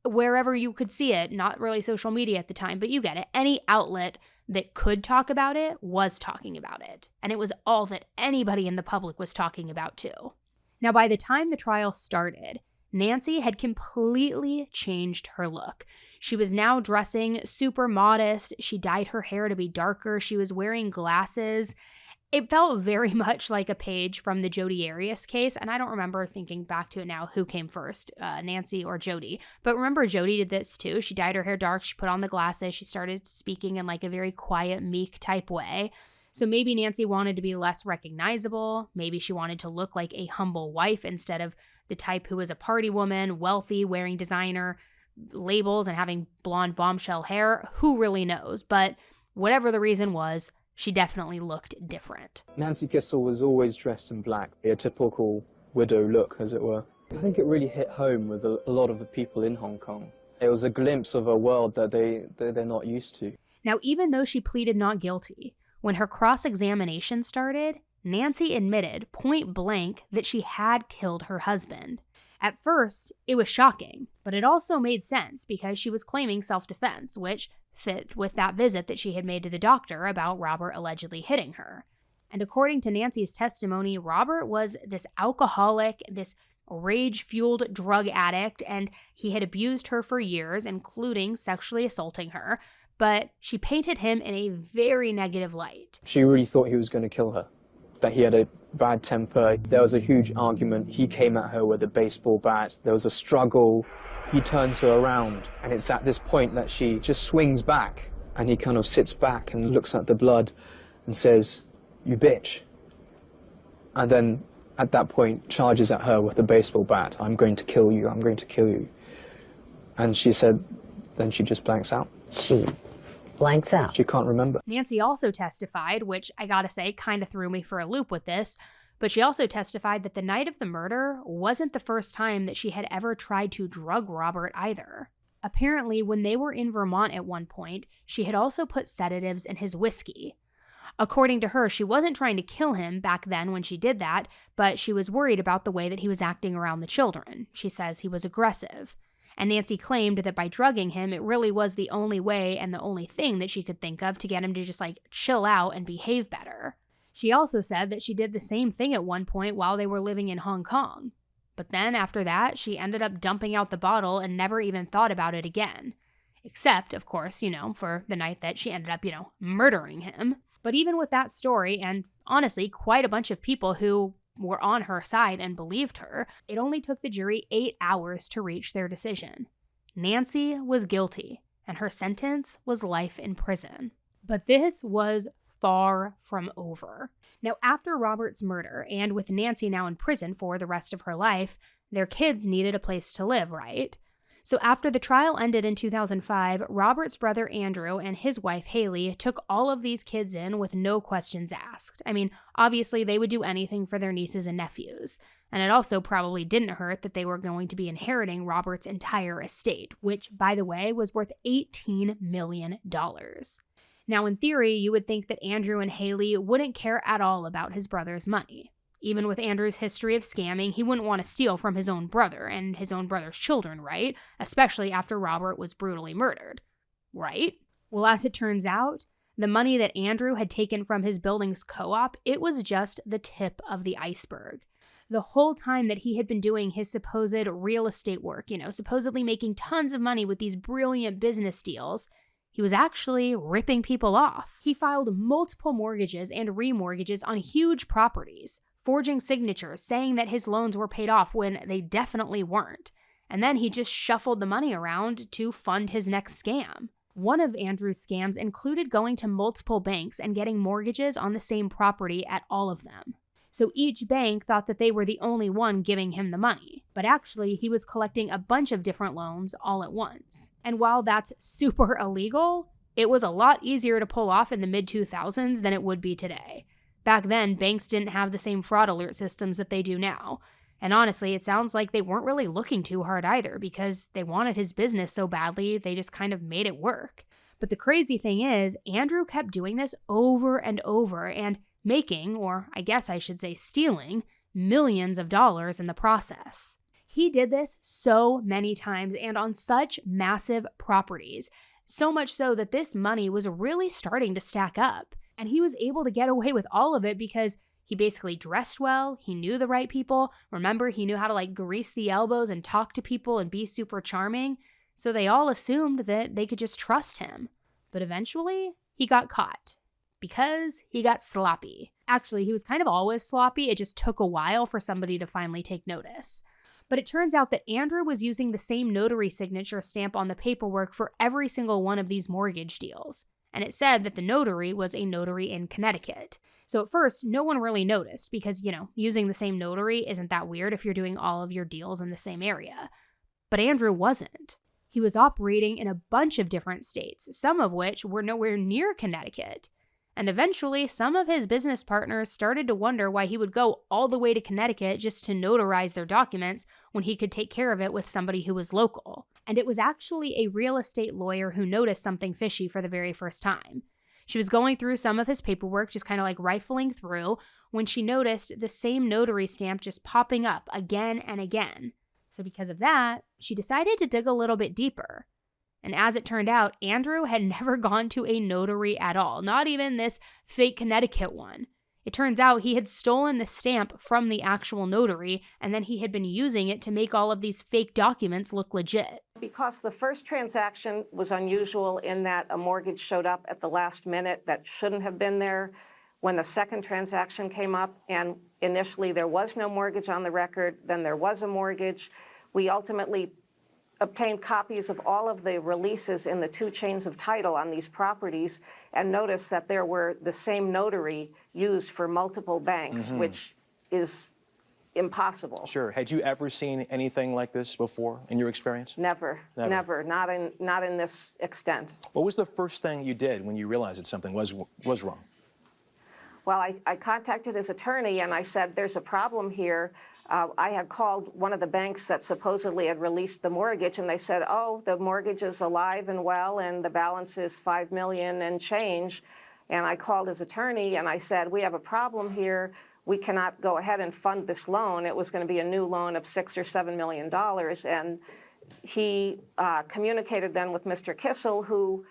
wherever you could see it, not really social media at the time, but you get it. Any outlet that could talk about it was talking about it. And it was all that anybody in the public was talking about too. Now, by the time the trial started, Nancy had completely changed her look. She was now dressing super modest. She dyed her hair to be darker. She was wearing glasses. It felt very much like a page from the Jodi Arias case, and I don't remember thinking back to it now who came first, Nancy or Jodi. But remember, Jodi did this too. She dyed her hair dark. She put on the glasses. She started speaking in like a very quiet, meek type way. So maybe Nancy wanted to be less recognizable. Maybe she wanted to look like a humble wife instead of the type who was a party woman, wealthy, wearing designer labels and having blonde bombshell hair. Who really knows? But whatever the reason was, she definitely looked different. Nancy Kissel was always dressed in black, a typical widow look, as it were. I think it really hit home with a lot of the people in Hong Kong. It was a glimpse of a world that they're not used to. Now, even though she pleaded not guilty, when her cross-examination started, Nancy admitted point blank that she had killed her husband. At first, it was shocking, but it also made sense because she was claiming self-defense, which fit with that visit that she had made to the doctor about Robert allegedly hitting her. And according to Nancy's testimony, Robert was this alcoholic, this rage-fueled drug addict, and he had abused her for years, including sexually assaulting her, but she painted him in a very negative light. She really thought he was going to kill her, that he had a bad temper. There was a huge argument. He came at her with a baseball bat. There was a struggle. He turns her around, and it's at this point that she just swings back, and he kind of sits back and looks at the blood and says, "You bitch." And then at that point charges at her with a baseball bat. "I'm going to kill you, I'm going to kill you." And she said, then she just blanks out. She blanks out. She can't remember. Nancy also testified, which I gotta say kind of threw me for a loop with this, but she also testified that the night of the murder wasn't the first time that she had ever tried to drug Robert either. Apparently, when they were in Vermont at one point, she had also put sedatives in his whiskey. According to her, she wasn't trying to kill him back then when she did that, but she was worried about the way that he was acting around the children. She says he was aggressive. And Nancy claimed that by drugging him, it really was the only way and the only thing that she could think of to get him to just chill out and behave better. She also said that she did the same thing at one point while they were living in Hong Kong. But then after that, she ended up dumping out the bottle and never even thought about it again. Except, of course, for the night that she ended up, murdering him. But even with that story, and honestly, quite a bunch of people who were on her side and believed her, it only took the jury 8 hours to reach their decision. Nancy was guilty, and her sentence was life in prison. But this was far from over. Now, after Robert's murder, and with Nancy now in prison for the rest of her life, their kids needed a place to live, right? So after the trial ended in 2005, Robert's brother Andrew and his wife Haley took all of these kids in with no questions asked. I mean, obviously they would do anything for their nieces and nephews. And it also probably didn't hurt that they were going to be inheriting Robert's entire estate, which, by the way, was worth $18 million. Now, in theory, you would think that Andrew and Haley wouldn't care at all about his brother's money. Even with Andrew's history of scamming, he wouldn't want to steal from his own brother and his own brother's children, right? Especially after Robert was brutally murdered, right? Well, as it turns out, the money that Andrew had taken from his building's co-op, it was just the tip of the iceberg. The whole time that he had been doing his supposed real estate work, supposedly making tons of money with these brilliant business deals, he was actually ripping people off. He filed multiple mortgages and remortgages on huge properties, forging signatures saying that his loans were paid off when they definitely weren't. And then he just shuffled the money around to fund his next scam. One of Andrew's scams included going to multiple banks and getting mortgages on the same property at all of them. So each bank thought that they were the only one giving him the money. But actually, he was collecting a bunch of different loans all at once. And while that's super illegal, it was a lot easier to pull off in the mid-2000s than it would be today. Back then, banks didn't have the same fraud alert systems that they do now. And honestly, it sounds like they weren't really looking too hard either because they wanted his business so badly, they just kind of made it work. But the crazy thing is, Andrew kept doing this over and over and making, or I guess I should say stealing, millions of dollars in the process. He did this so many times and on such massive properties, so much so that this money was really starting to stack up. And he was able to get away with all of it because he basically dressed well, he knew the right people. Remember, he knew how to grease the elbows and talk to people and be super charming. So they all assumed that they could just trust him. But eventually, he got caught because he got sloppy. Actually, he was kind of always sloppy. It just took a while for somebody to finally take notice. But it turns out that Andrew was using the same notary signature stamp on the paperwork for every single one of these mortgage deals. and it said that the notary was a notary in Connecticut. So at first, no one really noticed because, using the same notary isn't that weird if you're doing all of your deals in the same area. But Andrew wasn't. He was operating in a bunch of different states, some of which were nowhere near Connecticut. And eventually, some of his business partners started to wonder why he would go all the way to Connecticut just to notarize their documents when he could take care of it with somebody who was local. And it was actually a real estate lawyer who noticed something fishy for the very first time. She was going through some of his paperwork, just kind of like rifling through, when she noticed the same notary stamp just popping up again and again. So because of that, she decided to dig a little bit deeper. And as it turned out, Andrew had never gone to a notary at all, not even this fake Connecticut one. It turns out he had stolen the stamp from the actual notary, and then he had been using it to make all of these fake documents look legit. Because the first transaction was unusual in that a mortgage showed up at the last minute that shouldn't have been there. When the second transaction came up, and initially there was no mortgage on the record, then there was a mortgage, we ultimately obtained copies of all of the releases in the 2 chains of title on these properties and noticed that there were the same notary used for multiple banks, which is impossible. Sure. Had you ever seen anything like this before in your experience? Never. Not in this extent. What was the first thing you did when you realized that something was wrong? Well, I contacted his attorney and I said, there's a problem here. I had called one of the banks that supposedly had released the mortgage, and they said, oh, the mortgage is alive and well, and the balance is $5 million and change. And I called his attorney, and I said, we have a problem here. We cannot go ahead and fund this loan. It was going to be a new loan of $6 or $7 million. And he communicated then with Mr. Kissel, who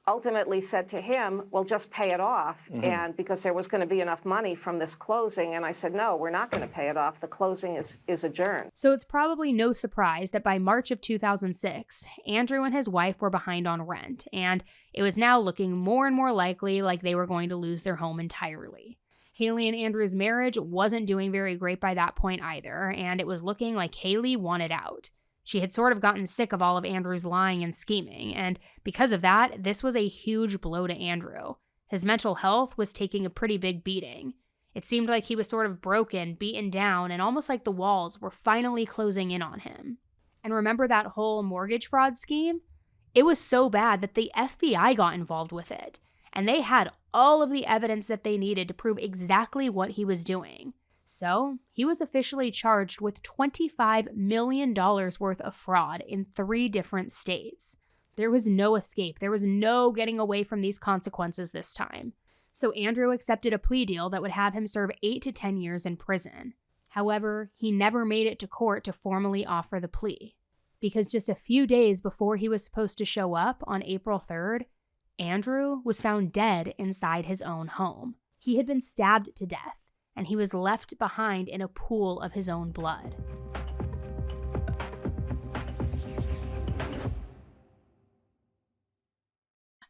ultimately said to him, well, just pay it off, and because there was going to be enough money from this closing. And I said, no, we're not going to pay it off. The closing is adjourned. So it's probably no surprise that by March of 2006, Andrew and his wife were behind on rent, and it was now looking more and more likely like they were going to lose their home entirely. Haley and Andrew's marriage wasn't doing very great by that point either, and it was looking like Haley wanted out. She had sort of gotten sick of all of Andrew's lying and scheming, and because of that, this was a huge blow to Andrew. His mental health was taking a pretty big beating. It seemed like he was sort of broken, beaten down, and almost like the walls were finally closing in on him. And remember that whole mortgage fraud scheme? It was so bad that the FBI got involved with it, and they had all of the evidence that they needed to prove exactly what he was doing. So, he was officially charged with $25 million worth of fraud in 3 different states. There was no escape. There was no getting away from these consequences this time. So Andrew accepted a plea deal that would have him serve 8 to 10 years in prison. However, he never made it to court to formally offer the plea, because just a few days before he was supposed to show up on April 3rd, Andrew was found dead inside his own home. He had been stabbed to death, and he was left behind in a pool of his own blood.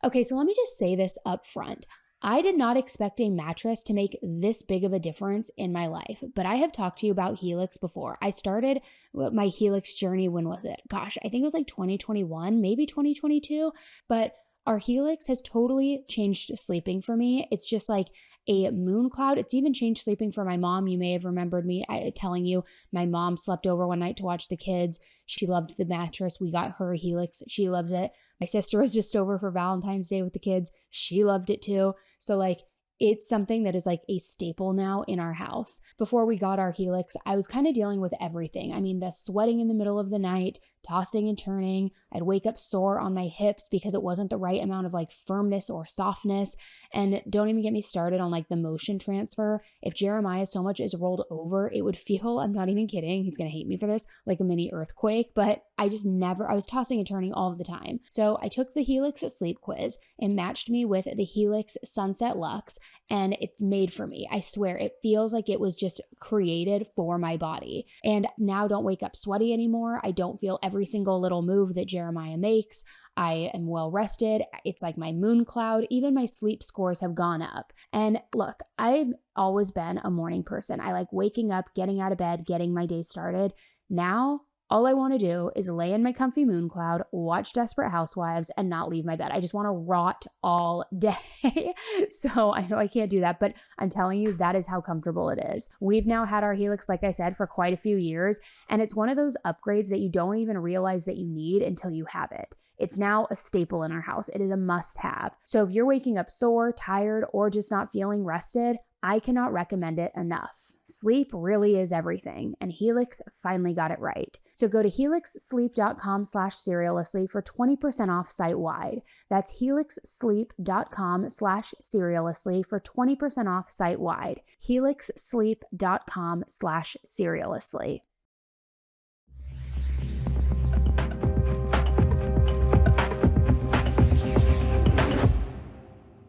Okay, so let me just say this up front. I did not expect a mattress to make this big of a difference in my life, but I have talked to you about Helix before. I started my Helix journey, when was it? Gosh, I think it was like 2021, maybe 2022, but our Helix has totally changed sleeping for me. It's just like a moon cloud. It's even changed sleeping for my mom. You may have remembered me telling you my mom slept over one night to watch the kids. She loved the mattress. We got her a Helix. She loves it. My sister was just over for Valentine's Day with the kids. She loved it too. So like, it's something that is like a staple now in our house. Before we got our Helix, I was kind of dealing with everything. I mean, the sweating in the middle of the night, tossing and turning. I'd wake up sore on my hips because it wasn't the right amount of like firmness or softness. And don't even get me started on like the motion transfer. If Jeremiah so much as rolled over, it would feel, I'm not even kidding, he's going to hate me for this, like a mini earthquake. But I was tossing and turning all of the time. So I took the Helix sleep quiz and matched me with the Helix Sunset Luxe, and it's made for me. I swear, it feels like it was just created for my body. And now don't wake up sweaty anymore. I don't feel every single little move that Jeremiah makes. I am well rested. It's like my moon cloud. Even my sleep scores have gone up. And look, I've always been a morning person. I like waking up, getting out of bed, getting my day started. Now All I want to do is lay in my comfy moon cloud, watch Desperate Housewives, and not leave my bed. I just want to rot all day. So I know I can't do that, but I'm telling you, that is how comfortable it is. We've now had our Helix, like I said, for quite a few years, and it's one of those upgrades that you don't even realize that you need until you have it. It's now a staple in our house. It is a must-have. So if you're waking up sore, tired, or just not feeling rested, I cannot recommend it enough. Sleep really is everything, and Helix finally got it right. So go to helixsleep.com/serialously for 20% off site-wide. That's helixsleep.com/serialously for 20% off site-wide. helixsleep.com/serialously.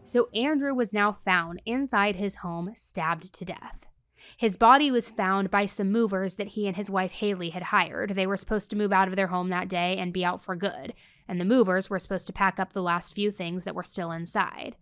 So Andrew was now found inside his home, stabbed to death. His body was found by some movers that he and his wife Haley had hired. They were supposed to move out of their home that day and be out for good, and the movers were supposed to pack up the last few things that were still inside.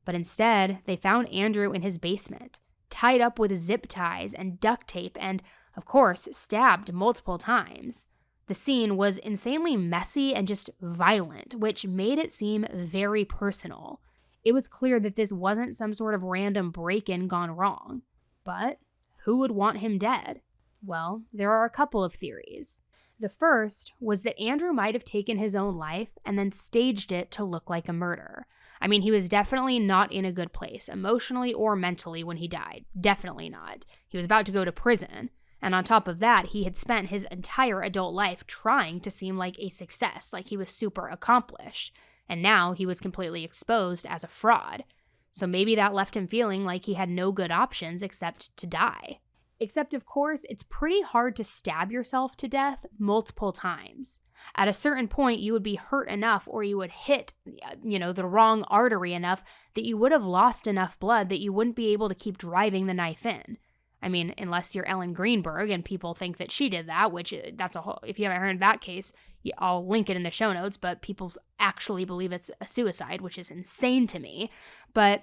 But instead, they found Andrew in his basement, tied up with zip ties and duct tape and, of course, stabbed multiple times. The scene was insanely messy and just violent, which made it seem very personal. It was clear that this wasn't some sort of random break-in gone wrong. But who would want him dead? Well, there are a couple of theories. The first was that Andrew might have taken his own life and then staged it to look like a murder. I mean, he was definitely not in a good place, emotionally or mentally, when he died. Definitely not. He was about to go to prison. And on top of that, he had spent his entire adult life trying to seem like a success, like he was super accomplished. And now he was completely exposed as a fraud. So maybe that left him feeling like he had no good options except to die. Except, of course, it's pretty hard to stab yourself to death multiple times. At a certain point, you would be hurt enough, or you would hit, the wrong artery enough that you would have lost enough blood that you wouldn't be able to keep driving the knife in. I mean, unless you're Ellen Greenberg and people think that she did that, which that's a whole, if you haven't heard that case, I'll link it in the show notes, but people actually believe it's a suicide, which is insane to me. But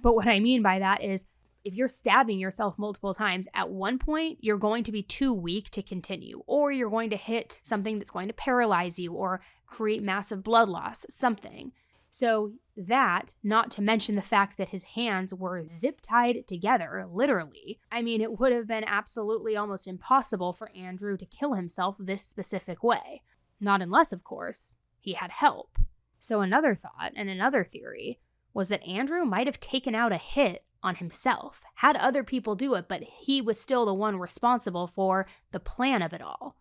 what I mean by that is, if you're stabbing yourself multiple times, at one point, you're going to be too weak to continue, or you're going to hit something that's going to paralyze you or create massive blood loss, something. So that, not to mention the fact that his hands were zip-tied together, literally. I mean, it would have been absolutely almost impossible for Andrew to kill himself this specific way. Not unless, of course, he had help. So another thought, and another theory, was that Andrew might have taken out a hit on himself, had other people do it, but he was still the one responsible for the plan of it all.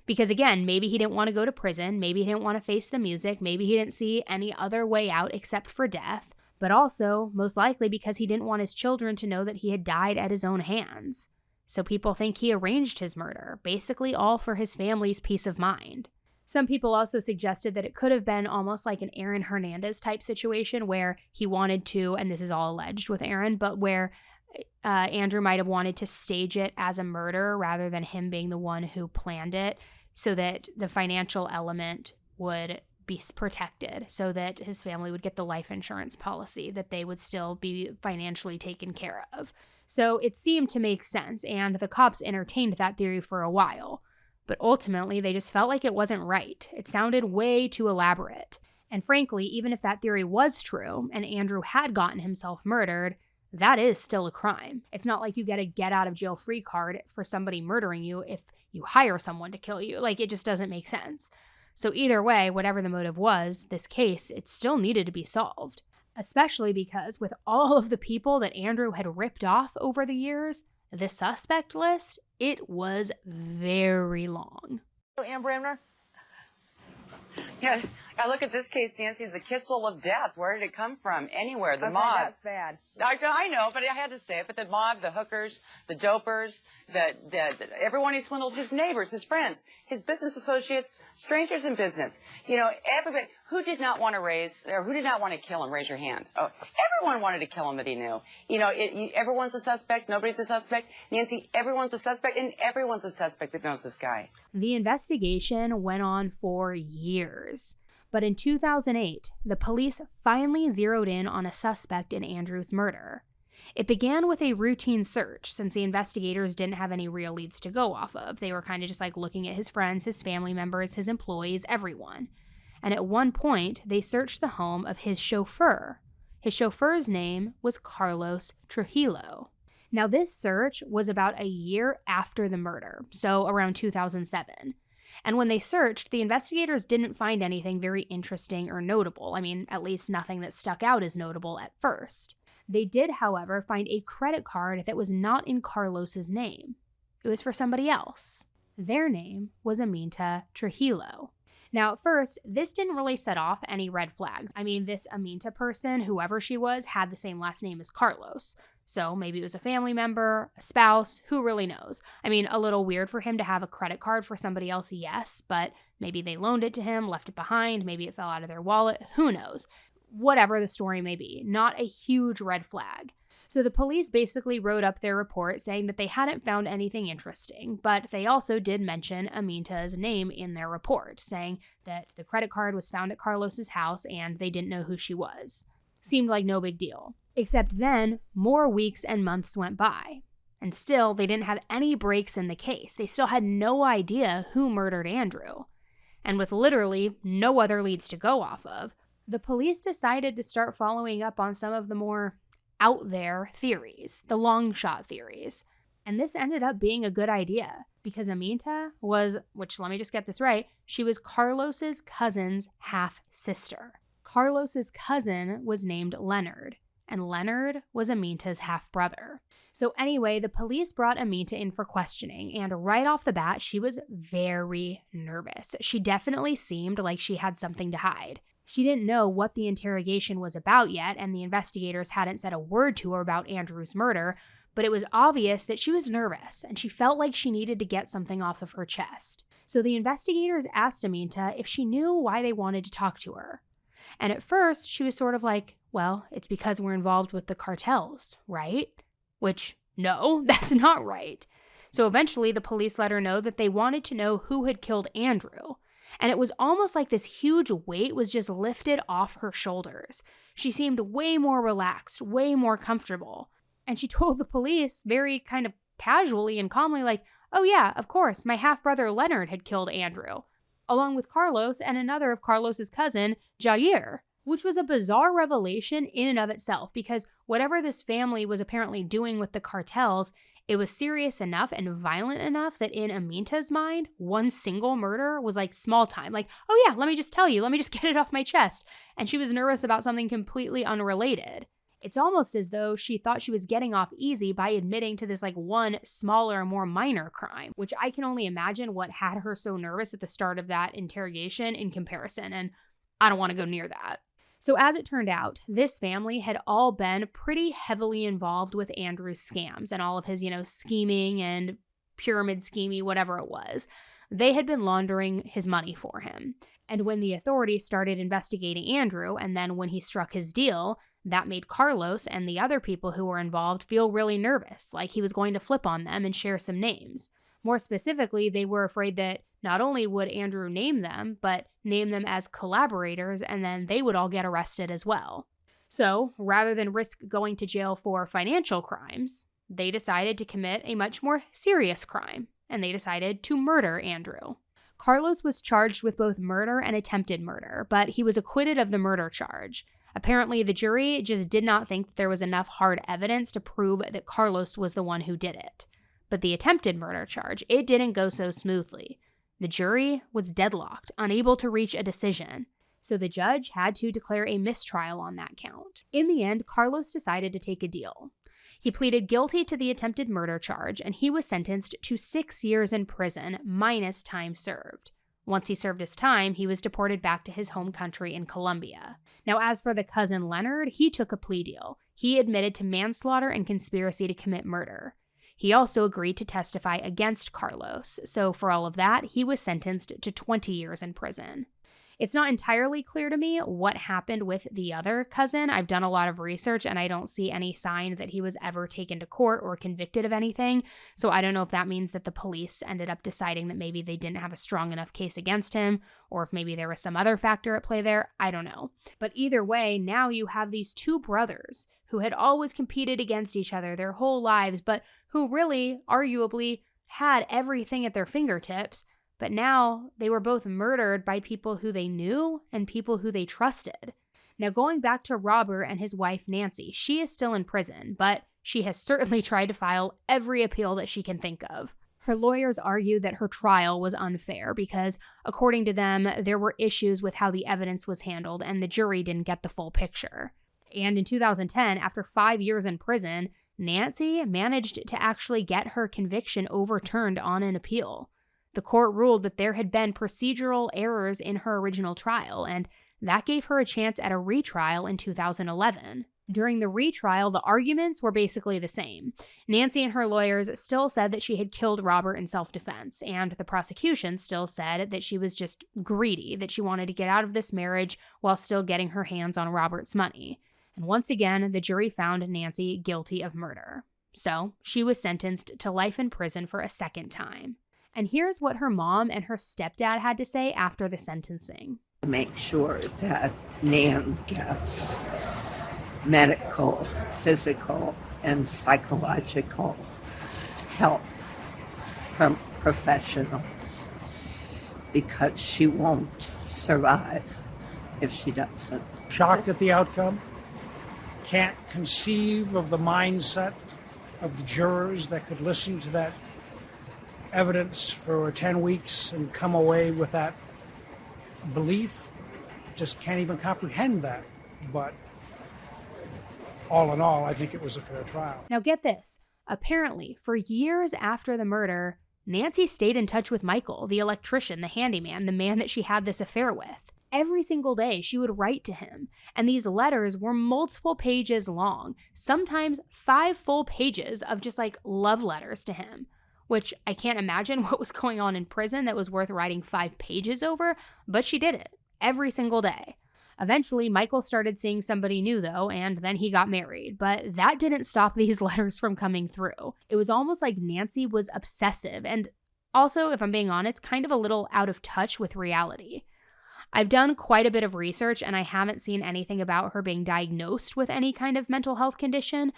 Because again, maybe he didn't want to go to prison, maybe he didn't want to face the music, maybe he didn't see any other way out except for death, but also, most likely because he didn't want his children to know that he had died at his own hands. So people think he arranged his murder, basically all for his family's peace of mind. Some people also suggested that it could have been almost like an Aaron Hernandez type situation where he wanted to, and this is all alleged with Aaron, but where Andrew might have wanted to stage it as a murder rather than him being the one who planned it, so that the financial element would be protected, so that his family would get the life insurance policy, that they would still be financially taken care of. So it seemed to make sense, and the cops entertained that theory for a while. But ultimately, they just felt like it wasn't right. It sounded way too elaborate. And frankly, even if that theory was true, and Andrew had gotten himself murdered, that is still a crime. It's not like you get a get-out-of-jail-free card for somebody murdering you if you hire someone to kill you. Like, it just doesn't make sense. So either way, whatever the motive was, this case, it still needed to be solved. Especially because with all of the people that Andrew had ripped off over the years, the suspect list, it was very long. Ann Bremner? Yeah, I look at this case, Nancy, the Kissel of death. Where did it come from? Anywhere. The mob. That's bad. I know, but I had to say it. But the mob, the hookers, the dopers, everyone he swindled, his neighbors, his friends, his business associates, strangers in business. Everybody who did not want to kill him, raise your hand. Oh, everyone wanted to kill him that he knew. Everyone's a suspect. Nobody's a suspect. Nancy, everyone's a suspect, and everyone's a suspect that knows this guy. The investigation went on for years. But in 2008, the police finally zeroed in on a suspect in Andrew's murder. It began with a routine search since the investigators didn't have any real leads to go off of. They were kind of just like looking at his friends, his family members, his employees, everyone. And at one point, they searched the home of his chauffeur. His chauffeur's name was Carlos Trujillo. Now, this search was about a year after the murder, so around 2007. And when they searched, the investigators didn't find anything very interesting or notable. I mean, at least nothing that stuck out as notable at first. They did, however, find a credit card that was not in Carlos's name. It was for somebody else. Their name was Amita Trujillo. Now, at first, this didn't really set off any red flags. I mean, this Amita person, whoever she was, had the same last name as Carlos. So maybe it was a family member, a spouse, who really knows? I mean, a little weird for him to have a credit card for somebody else, yes, but maybe they loaned it to him, left it behind, maybe it fell out of their wallet, who knows? Whatever the story may be, not a huge red flag. So the police basically wrote up their report saying that they hadn't found anything interesting, but they also did mention Amita's name in their report, saying that the credit card was found at Carlos's house and they didn't know who she was. Seemed like no big deal. Except then, more weeks and months went by. And still, they didn't have any breaks in the case. They still had no idea who murdered Andrew. And with literally no other leads to go off of, the police decided to start following up on some of the more out there theories, the long shot theories. And this ended up being a good idea because Amita was, which let me just get this right, she was Carlos's cousin's half-sister. Carlos's cousin was named Leonard, and Leonard was Amita's half-brother. So anyway, the police brought Amita in for questioning, and right off the bat, she was very nervous. She definitely seemed like she had something to hide. She didn't know what the interrogation was about yet, and the investigators hadn't said a word to her about Andrew's murder, but it was obvious that she was nervous, and she felt like she needed to get something off of her chest. So the investigators asked Amita if she knew why they wanted to talk to her. And at first, she was sort of like, well, it's because we're involved with the cartels, right? Which, no, that's not right. So eventually, the police let her know that they wanted to know who had killed Andrew. And it was almost like this huge weight was just lifted off her shoulders. She seemed way more relaxed, way more comfortable. And she told the police very kind of casually and calmly, like, oh yeah, of course, my half-brother Leonard had killed Andrew, along with Carlos and another of Carlos's cousin, Jair, which was a bizarre revelation in and of itself because whatever this family was apparently doing with the cartels, it was serious enough and violent enough that in Amita's mind, one single murder was like small time. Like, oh yeah, let me just tell you, let me just get it off my chest. And she was nervous about something completely unrelated. It's almost as though she thought she was getting off easy by admitting to this like one smaller, more minor crime, which I can only imagine what had her so nervous at the start of that interrogation in comparison. And I don't want to go near that. So as it turned out, this family had all been pretty heavily involved with Andrew's scams and all of his, scheming and pyramid scheming, whatever it was. They had been laundering his money for him. And when the authorities started investigating Andrew, and then when he struck his deal, that made Carlos and the other people who were involved feel really nervous, like he was going to flip on them and share some names. More specifically, they were afraid that not only would Andrew name them, but name them as collaborators, and then they would all get arrested as well. So, rather than risk going to jail for financial crimes, they decided to commit a much more serious crime, and they decided to murder Andrew. Carlos was charged with both murder and attempted murder, but he was acquitted of the murder charge. Apparently, the jury just did not think that there was enough hard evidence to prove that Carlos was the one who did it. But the attempted murder charge, it didn't go so smoothly. The jury was deadlocked, unable to reach a decision. So the judge had to declare a mistrial on that count. In the end, Carlos decided to take a deal. He pleaded guilty to the attempted murder charge, and he was sentenced to 6 years in prison, minus time served. Once he served his time, he was deported back to his home country in Colombia. Now, as for the cousin Leonard, he took a plea deal. He admitted to manslaughter and conspiracy to commit murder. He also agreed to testify against Carlos, so for all of that, he was sentenced to 20 years in prison. It's not entirely clear to me what happened with the other cousin. I've done a lot of research and I don't see any sign that he was ever taken to court or convicted of anything. So I don't know if that means that the police ended up deciding that maybe they didn't have a strong enough case against him, or if maybe there was some other factor at play there. I don't know. But either way, now you have these two brothers who had always competed against each other their whole lives, but who really, arguably, had everything at their fingertips. But now they were both murdered by people who they knew and people who they trusted. Now, going back to Robert and his wife, Nancy, she is still in prison, but she has certainly tried to file every appeal that she can think of. Her lawyers argue that her trial was unfair because, according to them, there were issues with how the evidence was handled and the jury didn't get the full picture. And in 2010, after 5 years in prison, Nancy managed to actually get her conviction overturned on an appeal. The court ruled that there had been procedural errors in her original trial, and that gave her a chance at a retrial in 2011. During the retrial, the arguments were basically the same. Nancy and her lawyers still said that she had killed Robert in self-defense, and the prosecution still said that she was just greedy, that she wanted to get out of this marriage while still getting her hands on Robert's money. And once again, the jury found Nancy guilty of murder. So she was sentenced to life in prison for a second time. And here's what her mom and her stepdad had to say after the sentencing. Make sure that Nan gets medical, physical, and psychological help from professionals because she won't survive if she doesn't. Shocked at the outcome. Can't conceive of the mindset of the jurors that could listen to that evidence for 10 weeks and come away with that belief. Just can't even comprehend that. But all in all, I think it was a fair trial. Now get this. Apparently, for years after the murder, Nancy stayed in touch with Michael, the electrician, the handyman, the man that she had this affair with. Every single day, she would write to him, and these letters were multiple pages long, sometimes 5 full pages of just like love letters to him, which I can't imagine what was going on in prison that was worth writing 5 pages over, but she did it every single day. Eventually, Michael started seeing somebody new, though, and then he got married, but that didn't stop these letters from coming through. It was almost like Nancy was obsessive, and also, if I'm being honest, kind of a little out of touch with reality. I've done quite a bit of research, and I haven't seen anything about her being diagnosed with any kind of mental health condition,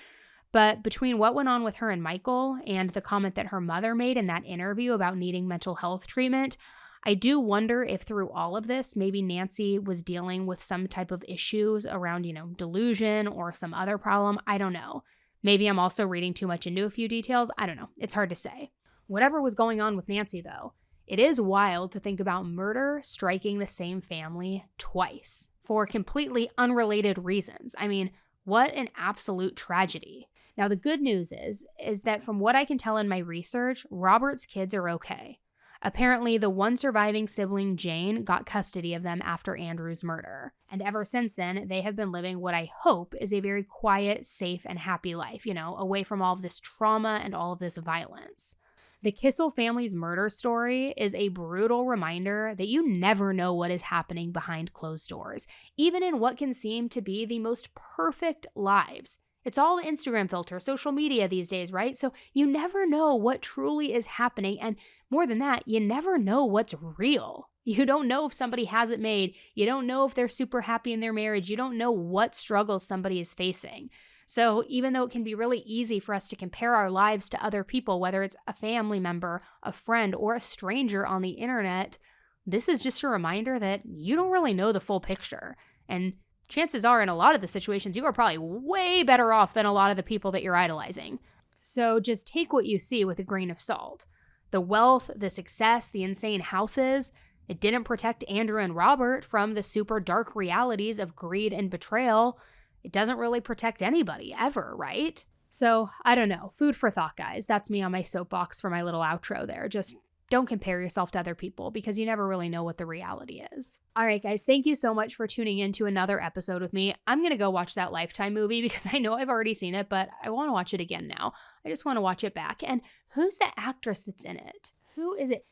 but between what went on with her and Michael and the comment that her mother made in that interview about needing mental health treatment, I do wonder if through all of this, maybe Nancy was dealing with some type of issues around, delusion or some other problem. I don't know. Maybe I'm also reading too much into a few details. I don't know. It's hard to say. Whatever was going on with Nancy, though, it is wild to think about murder striking the same family twice for completely unrelated reasons. I mean, what an absolute tragedy. Now, the good news is that from what I can tell in my research, Robert's kids are okay. Apparently, the one surviving sibling, Jane, got custody of them after Andrew's murder. And ever since then, they have been living what I hope is a very quiet, safe, and happy life, away from all of this trauma and all of this violence. The Kissel family's murder story is a brutal reminder that you never know what is happening behind closed doors, even in what can seem to be the most perfect lives. It's all Instagram filter, social media these days, right? So you never know what truly is happening, and more than that, you never know what's real. You don't know if somebody has it made. You don't know if they're super happy in their marriage. You don't know what struggles somebody is facing. So even though it can be really easy for us to compare our lives to other people, whether it's a family member, a friend, or a stranger on the internet, this is just a reminder that you don't really know the full picture. And chances are in a lot of the situations, you are probably way better off than a lot of the people that you're idolizing. So just take what you see with a grain of salt. The wealth, the success, the insane houses, it didn't protect Andrew and Robert from the super dark realities of greed and betrayal. It doesn't really protect anybody ever, right? So, I don't know. Food for thought, guys. That's me on my soapbox for my little outro there. Just don't compare yourself to other people because you never really know what the reality is. All right, guys. Thank you so much for tuning in to another episode with me. I'm going to go watch that Lifetime movie because I know I've already seen it, but I want to watch it again now. I just want to watch it back. And who's the actress that's in it? Who is it?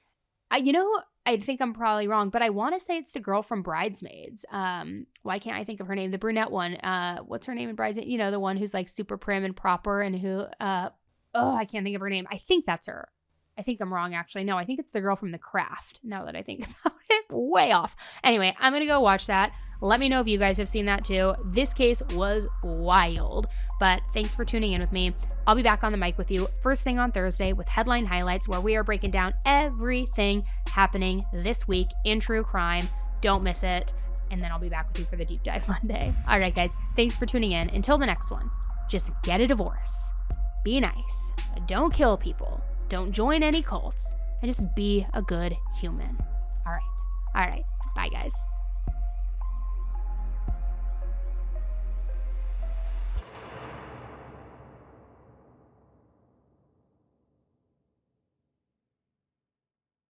I think I'm probably wrong, but I want to say it's the girl from Bridesmaids. Why can't I think of her name? The brunette one. What's her name in Bridesmaids? You know, the one who's like super prim and proper and who, I can't think of her name. I think that's her. I think I'm wrong, actually. No, I think it's the girl from The Craft, now that I think about it. Way off. Anyway, I'm going to go watch that. Let me know if you guys have seen that too. This case was wild, but thanks for tuning in with me. I'll be back on the mic with you first thing on Thursday with headline highlights, where we are breaking down everything happening this week in true crime. Don't miss it. And then I'll be back with you for the deep dive Monday. All right, guys, thanks for tuning in. Until the next one, just get a divorce. Be nice. Don't kill people. Don't join any cults. And just be a good human. All right. Bye, guys.